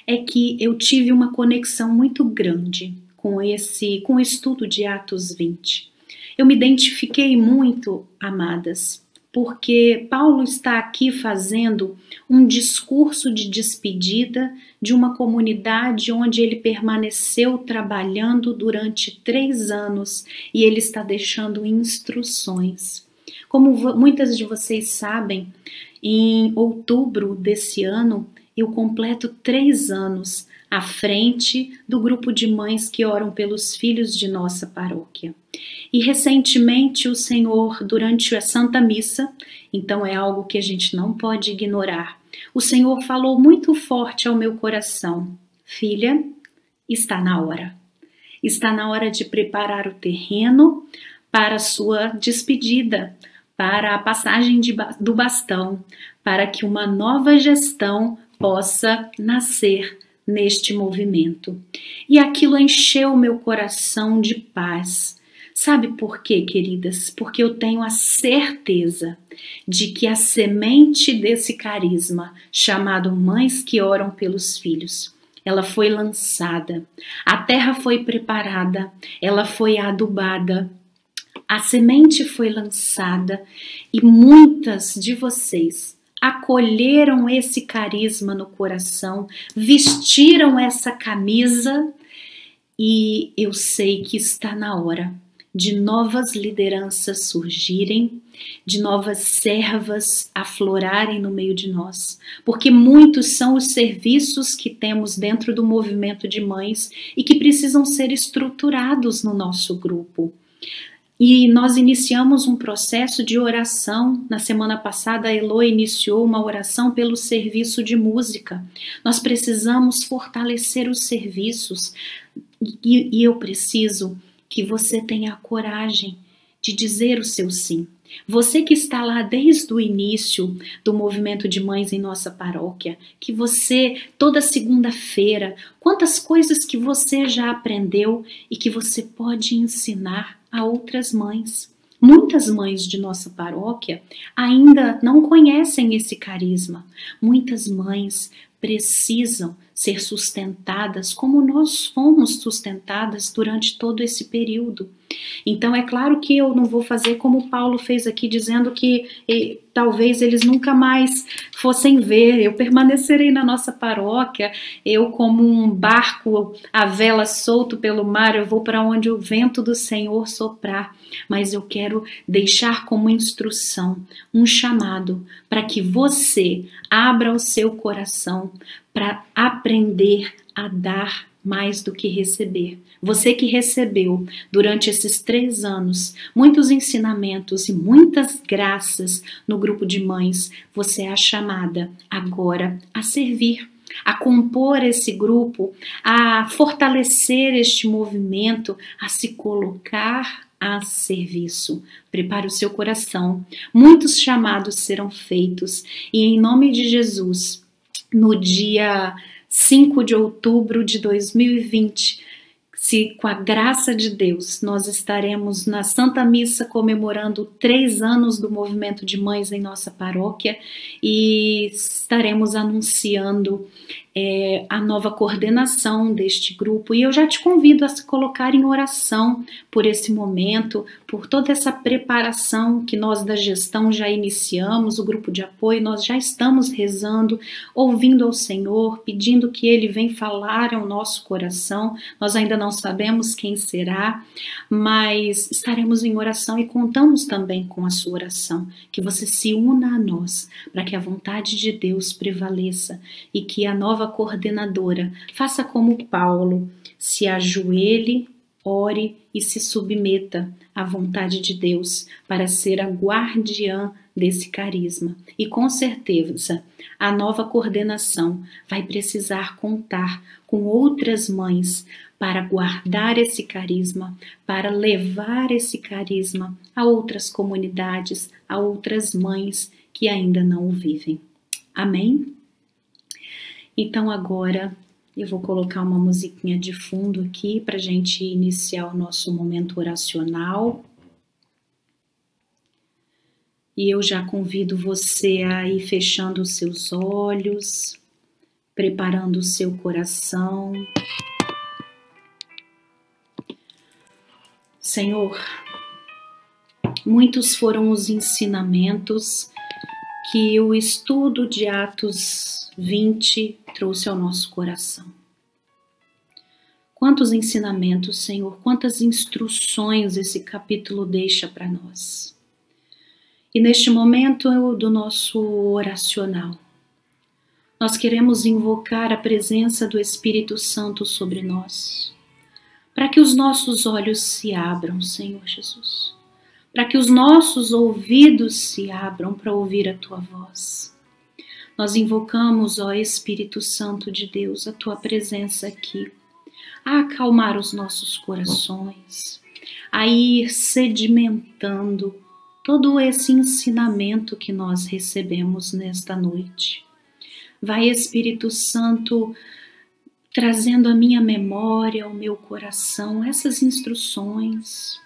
S7: é que eu tive uma conexão muito grande com o estudo de Atos 20. Eu me identifiquei muito, amadas, porque Paulo está aqui fazendo um discurso de despedida de uma comunidade onde ele permaneceu trabalhando durante 3 anos e ele está deixando instruções. Como muitas de vocês sabem, em outubro desse ano eu completo 3 anos à frente do grupo de mães que oram pelos filhos de nossa paróquia. E recentemente o Senhor, durante a Santa Missa, então é algo que a gente não pode ignorar, o Senhor falou muito forte ao meu coração: filha, está na hora. Está na hora de preparar o terreno para a sua despedida, para a passagem do bastão, para que uma nova gestão possa nascer neste movimento. E aquilo encheu meu coração de paz. Sabe por quê, queridas? Porque eu tenho a certeza de que a semente desse carisma, chamado Mães que Oram pelos Filhos, ela foi lançada, a terra foi preparada, ela foi adubada, a semente foi lançada e muitas de vocês acolheram esse carisma no coração, vestiram essa camisa e eu sei que está na hora de novas lideranças surgirem, de novas servas aflorarem no meio de nós, porque muitos são os serviços que temos dentro do movimento de mães e que precisam ser estruturados no nosso grupo. E nós iniciamos um processo de oração. Na semana passada, a Elo iniciou uma oração pelo serviço de música. Nós precisamos fortalecer os serviços e eu preciso que você tenha a coragem de dizer o seu sim. Você que está lá desde o início do movimento de mães em nossa paróquia, que você, toda segunda-feira, quantas coisas que você já aprendeu e que você pode ensinar a outras mães. Muitas mães de nossa paróquia ainda não conhecem esse carisma. Muitas mães precisam ser sustentadas como nós fomos sustentadas durante todo esse período. Então é claro que eu não vou fazer como Paulo fez aqui, dizendo que talvez eles nunca mais fossem ver. Eu permanecerei na nossa paróquia, eu como um barco à vela solto pelo mar, eu vou para onde o vento do Senhor soprar. Mas eu quero deixar como instrução um chamado para que você abra o seu coração para aprender a dar mais do que receber. Você que recebeu durante esses 3 anos muitos ensinamentos e muitas graças no grupo de mães, você é chamada agora a servir, a compor esse grupo, a fortalecer este movimento, a se colocar a serviço. Prepare o seu coração. Muitos chamados serão feitos e em nome de Jesus, no dia 5 de outubro de 2020, se com a graça de Deus nós estaremos na Santa Missa comemorando 3 anos do movimento de mães em nossa paróquia e estaremos anunciando a nova coordenação deste grupo. E eu já te convido a se colocar em oração por esse momento, por toda essa preparação que nós da gestão já iniciamos, o grupo de apoio, nós já estamos rezando, ouvindo ao Senhor, pedindo que Ele venha falar ao nosso coração. Nós ainda não sabemos quem será, mas estaremos em oração e contamos também com a sua oração, que você se una a nós, para que a vontade de Deus prevaleça e que a nova coordenadora faça como Paulo, se ajoelhe, ore e se submeta à vontade de Deus para ser a guardiã desse carisma. E com certeza a nova coordenação vai precisar contar com outras mães para guardar esse carisma, para levar esse carisma a outras comunidades, a outras mães que ainda não o vivem. Amém? Então agora eu vou colocar uma musiquinha de fundo aqui para a gente iniciar o nosso momento oracional. E eu já convido você a ir fechando os seus olhos, preparando o seu coração. Senhor, muitos foram os ensinamentos que o estudo de Atos 20 trouxe ao nosso coração. Quantos ensinamentos, Senhor, quantas instruções esse capítulo deixa para nós. E neste momento do nosso oracional, nós queremos invocar a presença do Espírito Santo sobre nós, para que os nossos olhos se abram, Senhor Jesus, para que os nossos ouvidos se abram para ouvir a Tua voz. Nós invocamos, ó Espírito Santo de Deus, a Tua presença aqui, a acalmar os nossos corações, a ir sedimentando todo esse ensinamento que nós recebemos nesta noite. Vai, Espírito Santo, trazendo à minha memória, ao meu coração, essas instruções,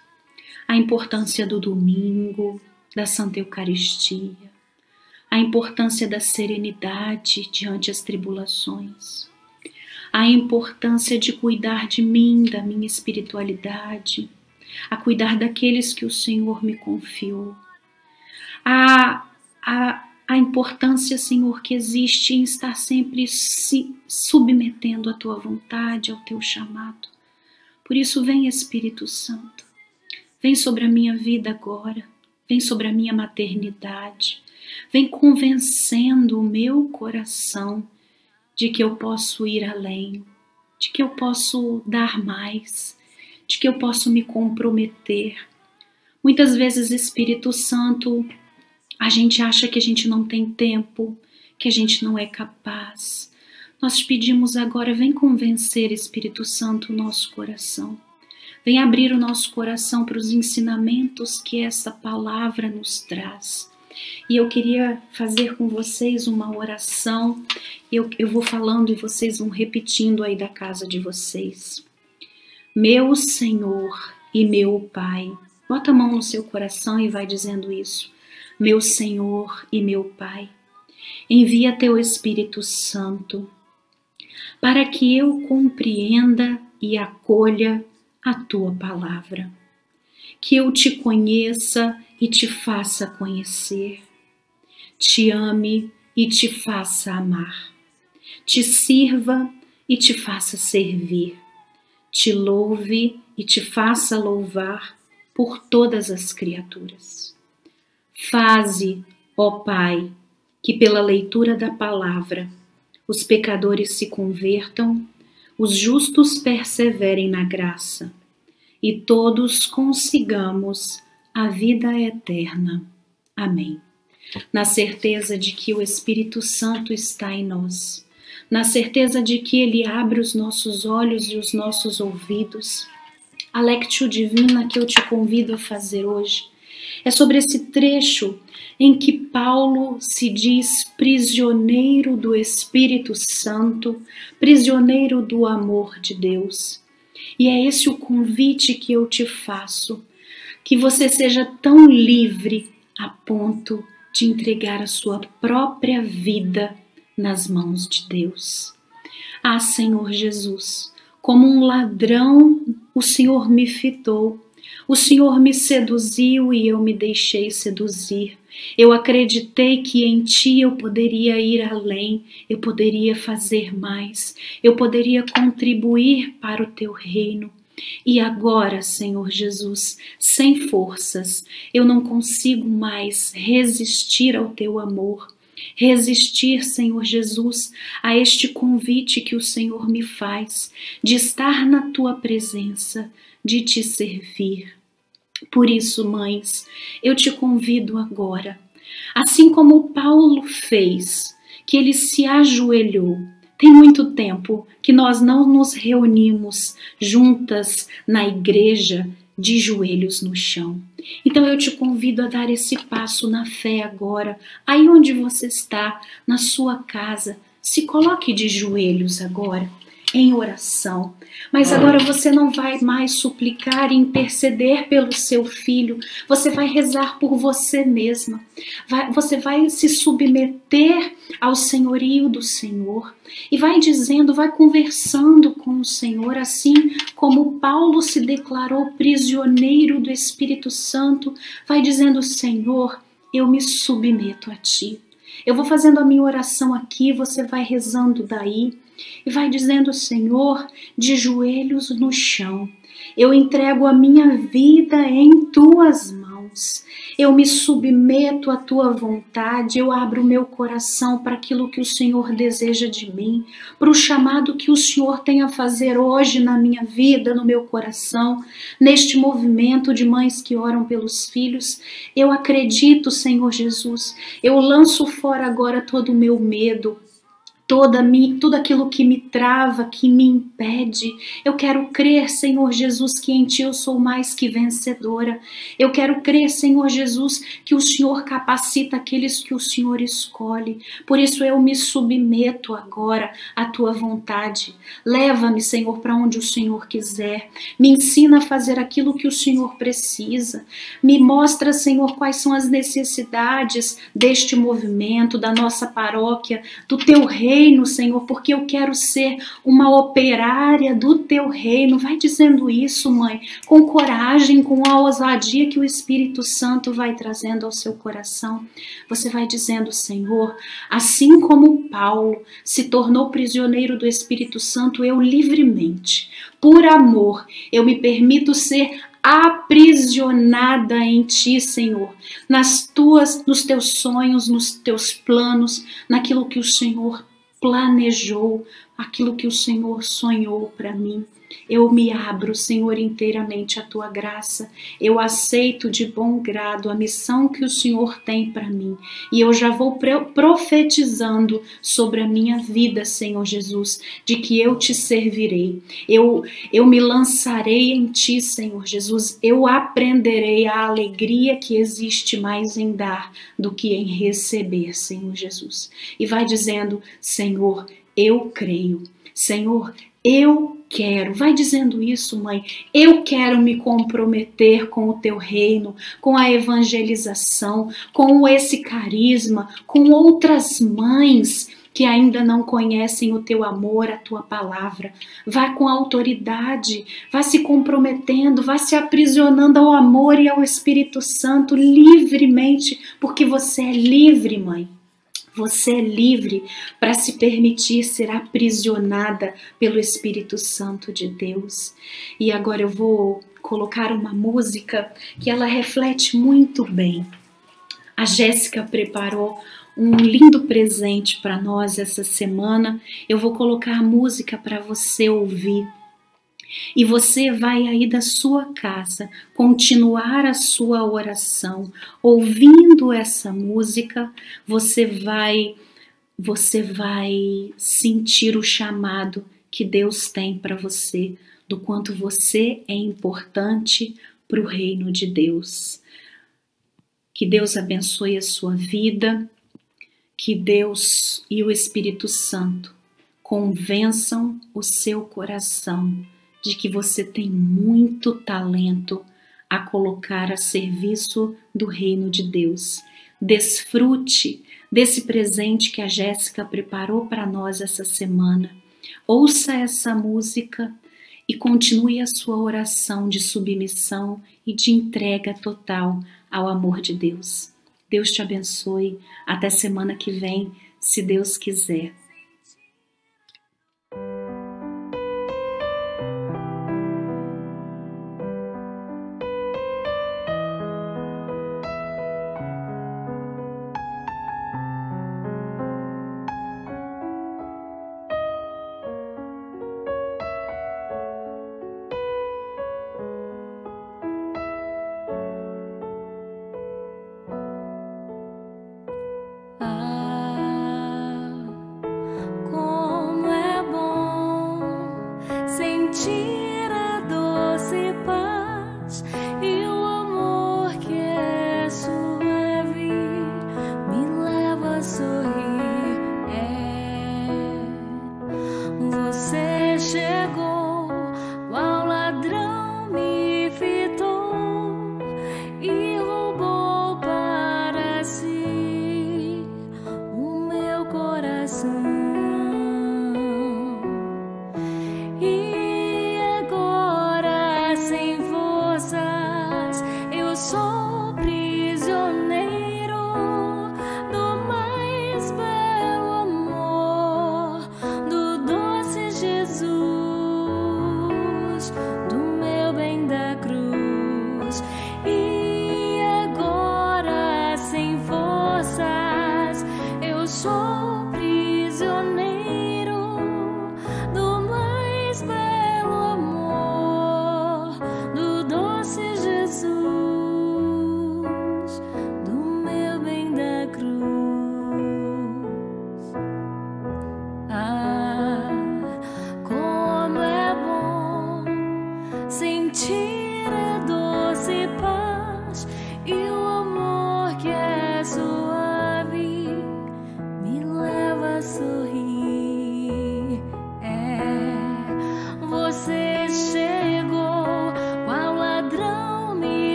S7: a importância do domingo, da Santa Eucaristia, a importância da serenidade diante das tribulações, a importância de cuidar de mim, da minha espiritualidade, a cuidar daqueles que o Senhor me confiou, a importância, Senhor, que existe em estar sempre se submetendo à Tua vontade, ao Teu chamado. Por isso, vem, Espírito Santo, vem sobre a minha vida agora, vem sobre a minha maternidade, vem convencendo o meu coração de que eu posso ir além, de que eu posso dar mais, de que eu posso me comprometer. Muitas vezes, Espírito Santo, a gente acha que a gente não tem tempo, que a gente não é capaz. Nós te pedimos agora, vem convencer, Espírito Santo, o nosso coração. Vem abrir o nosso coração para os ensinamentos que essa palavra nos traz. E eu queria fazer com vocês uma oração. Eu vou falando e vocês vão repetindo aí da casa de vocês. Meu Senhor e meu Pai. Bota a mão no seu coração e vai dizendo isso. Meu Senhor e meu Pai. Envia Teu Espírito Santo para que eu compreenda e acolha a Tua palavra. Que eu te conheça e te faça conhecer, te ame e te faça amar, te sirva e te faça servir, te louve e te faça louvar por todas as criaturas. Faze, ó Pai, que pela leitura da palavra os pecadores se convertam, os justos perseverem na graça e todos consigamos a vida eterna. Amém. Na certeza de que o Espírito Santo está em nós, na certeza de que Ele abre os nossos olhos e os nossos ouvidos, a Lectio Divina que eu te convido a fazer hoje é sobre esse trecho em que Paulo se diz prisioneiro do Espírito Santo, prisioneiro do amor de Deus. E é esse o convite que eu te faço, que você seja tão livre a ponto de entregar a sua própria vida nas mãos de Deus. Ah, Senhor Jesus, como um ladrão, o Senhor me fitou. O Senhor me seduziu e eu me deixei seduzir. Eu acreditei que em Ti eu poderia ir além, eu poderia fazer mais, eu poderia contribuir para o Teu reino. E agora, Senhor Jesus, sem forças, eu não consigo mais resistir ao Teu amor. Resistir, Senhor Jesus, a este convite que o Senhor me faz, de estar na Tua presença, de Te servir. Por isso, mães, eu te convido agora, assim como Paulo fez, que ele se ajoelhou. Tem muito tempo que nós não nos reunimos juntas na igreja de joelhos no chão. Então eu te convido a dar esse passo na fé agora, aí onde você está, na sua casa. Se coloque de joelhos agora, em oração. Mas agora você não vai mais suplicar e interceder pelo seu filho, você vai rezar por você mesma. Você vai se submeter ao senhorio do Senhor e vai dizendo, vai conversando com o Senhor, assim como Paulo se declarou prisioneiro do Espírito Santo, vai dizendo, Senhor, eu me submeto a Ti. Eu vou fazendo a minha oração aqui, você vai rezando daí. E vai dizendo, Senhor, de joelhos no chão, eu entrego a minha vida em Tuas mãos. Eu me submeto à Tua vontade, eu abro o meu coração para aquilo que o Senhor deseja de mim, para o chamado que o Senhor tem a fazer hoje na minha vida, no meu coração, neste movimento de mães que oram pelos filhos. Eu acredito, Senhor Jesus, eu lanço fora agora todo o meu medo, tudo aquilo que me trava, que me impede. Eu quero crer, Senhor Jesus, que em Ti eu sou mais que vencedora. Eu quero crer, Senhor Jesus, que o Senhor capacita aqueles que o Senhor escolhe. Por isso eu me submeto agora à Tua vontade. Leva-me, Senhor, para onde o Senhor quiser. Me ensina a fazer aquilo que o Senhor precisa. Me mostra, Senhor, quais são as necessidades deste movimento, da nossa paróquia, do Teu reino, Senhor, porque eu quero ser uma operária do Teu reino. Vai dizendo isso, mãe, com coragem, com a ousadia que o Espírito Santo vai trazendo ao seu coração. Você vai dizendo, Senhor, assim como Paulo se tornou prisioneiro do Espírito Santo, eu livremente, por amor, eu me permito ser aprisionada em Ti, Senhor, nos Teus sonhos, nos Teus planos, naquilo que o Senhor planejou, aquilo que o Senhor sonhou para mim. Eu me abro, Senhor, inteiramente à Tua graça. Eu aceito de bom grado a missão que o Senhor tem para mim. E eu já vou profetizando sobre a minha vida, Senhor Jesus, de que eu Te servirei. Eu me lançarei em Ti, Senhor Jesus. Eu aprenderei a alegria que existe mais em dar do que em receber, Senhor Jesus. E vai dizendo, Senhor, eu creio. Senhor, eu quero. Vai dizendo isso, mãe. Eu quero me comprometer com o Teu reino, com a evangelização, com esse carisma, com outras mães que ainda não conhecem o Teu amor, a Tua palavra. Vá com autoridade, vá se comprometendo, vá se aprisionando ao amor e ao Espírito Santo livremente, porque você é livre, mãe. Você é livre para se permitir ser aprisionada pelo Espírito Santo de Deus. E agora eu vou colocar uma música que ela reflete muito bem. A Jéssica preparou um lindo presente para nós essa semana. Eu vou colocar a música para você ouvir. E você vai aí da sua casa continuar a sua oração, ouvindo essa música, você vai sentir o chamado que Deus tem para você, do quanto você é importante para o reino de Deus. Que Deus abençoe a sua vida, que Deus e o Espírito Santo convençam o seu coração de que você tem muito talento a colocar a serviço do reino de Deus. Desfrute desse presente que a Jéssica preparou para nós essa semana. Ouça essa música e continue a sua oração de submissão e de entrega total ao amor de Deus. Deus te abençoe. Até semana que vem, se Deus quiser.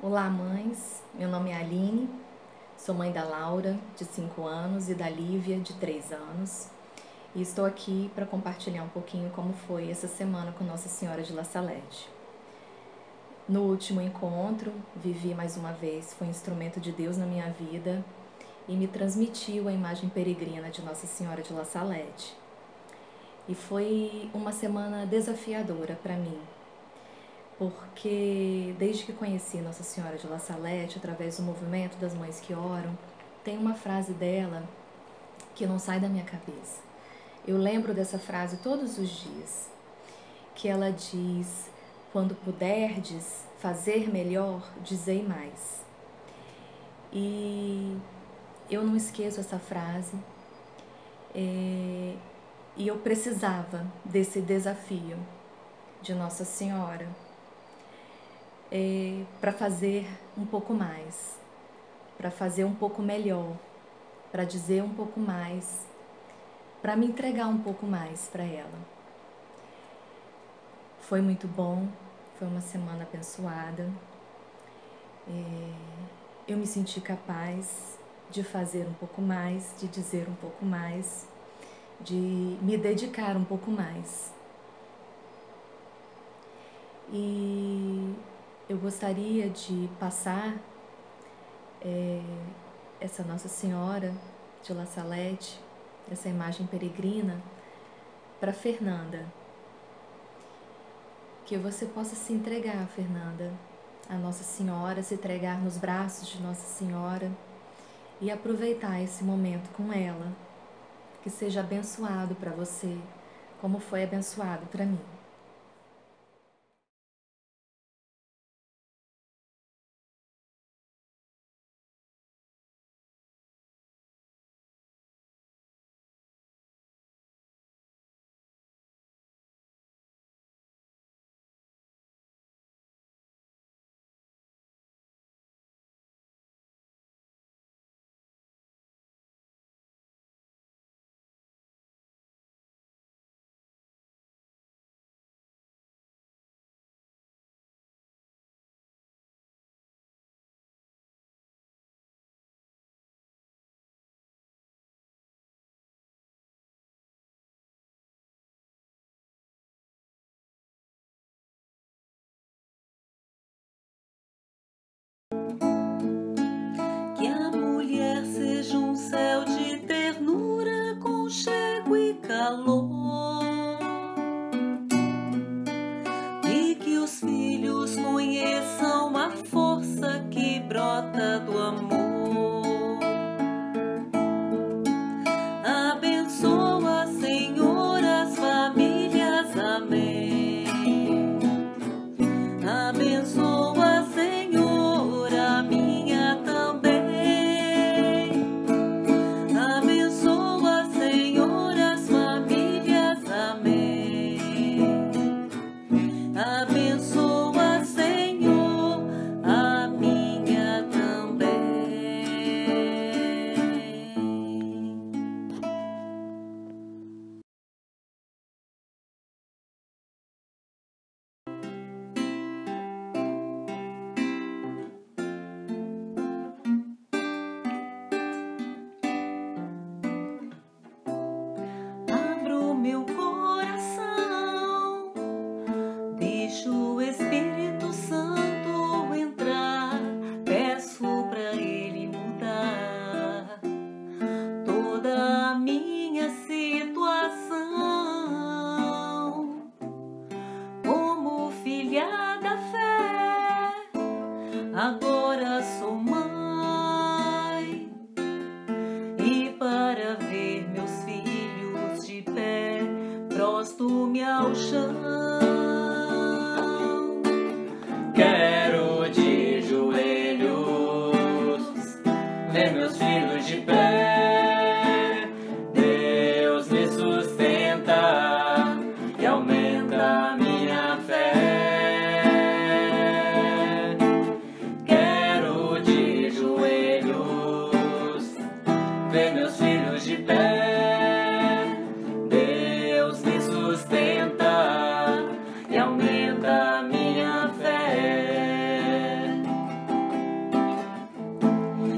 S8: Olá, mães. Meu nome é Aline, sou mãe da Laura, de 5 anos, e da Lívia, de 3 anos. E estou aqui para compartilhar um pouquinho como foi essa semana com Nossa Senhora de La Salette. No último encontro, Vivi mais uma vez foi instrumento de Deus na minha vida e me transmitiu a imagem peregrina de Nossa Senhora de La Salette. E foi uma semana desafiadora para mim, porque desde que conheci Nossa Senhora de La Salette, através do movimento das Mães que Oram, tem uma frase dela que não sai da minha cabeça. Eu lembro dessa frase todos os dias, que ela diz: quando puderdes fazer melhor, dizei mais. E eu não esqueço essa frase, e eu precisava desse desafio de Nossa Senhora para fazer um pouco mais, para fazer um pouco melhor, para dizer um pouco mais, para me entregar um pouco mais para ela. Foi muito bom, foi uma semana abençoada. Eu me senti capaz de fazer um pouco mais, de dizer um pouco mais, de me dedicar um pouco mais. E eu gostaria de passar essa Nossa Senhora de La Salette, essa imagem peregrina, para Fernanda. Que você possa se entregar, Fernanda, a Nossa Senhora, se entregar nos braços de Nossa Senhora e aproveitar esse momento com ela. Que seja abençoado para você, como foi abençoado para mim.
S9: Que a mulher seja um céu de ternura, conchego e calor, e que os filhos conheçam a força que brota do amor. Abençoa, Senhor, as famílias, amém. Abençoa, Senhor, a minha também. Abençoa, Senhor, as famílias, amém. Abençoa, Senhor, a minha também. Abro meu coração, deixo o Espírito Santo entrar, peço pra Ele mudar toda a minha situação. Como filha da fé, agora sou mãe, e para ver meus filhos de pé, prosto-me ao chão. Quero de joelhos ver meus filhos de pé. Deus me sustenta e aumenta a minha fé. Quero de joelhos ver meus filhos de pé. Deus me sustenta e aumenta a minha fé.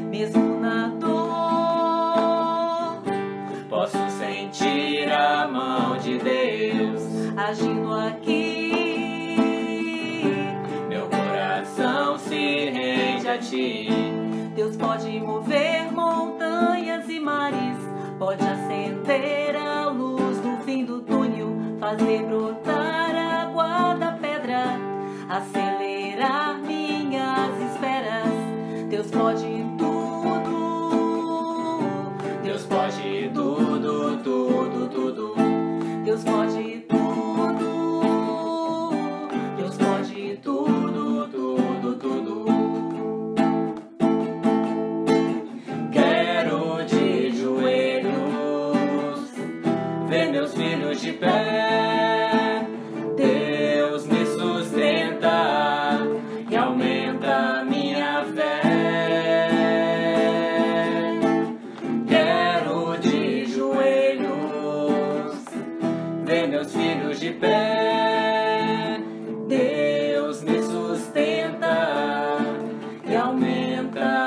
S9: Mesmo na dor, posso sentir a mão de Deus agindo aqui. Meu coração se rende a ti. Deus pode mover montanhas e mares, pode acender a luz no fim do túnel, fazer brotar água da pedra, acelerar minhas esperas. Deus pode tudo, Deus pode tudo. Deus pode tudo, tudo, tudo. Quero de joelhos ver meus filhos de pé. Deus me sustenta e aumenta minha fé. Quero de joelhos ver meus filhos de pé. Deus me sustenta e aumenta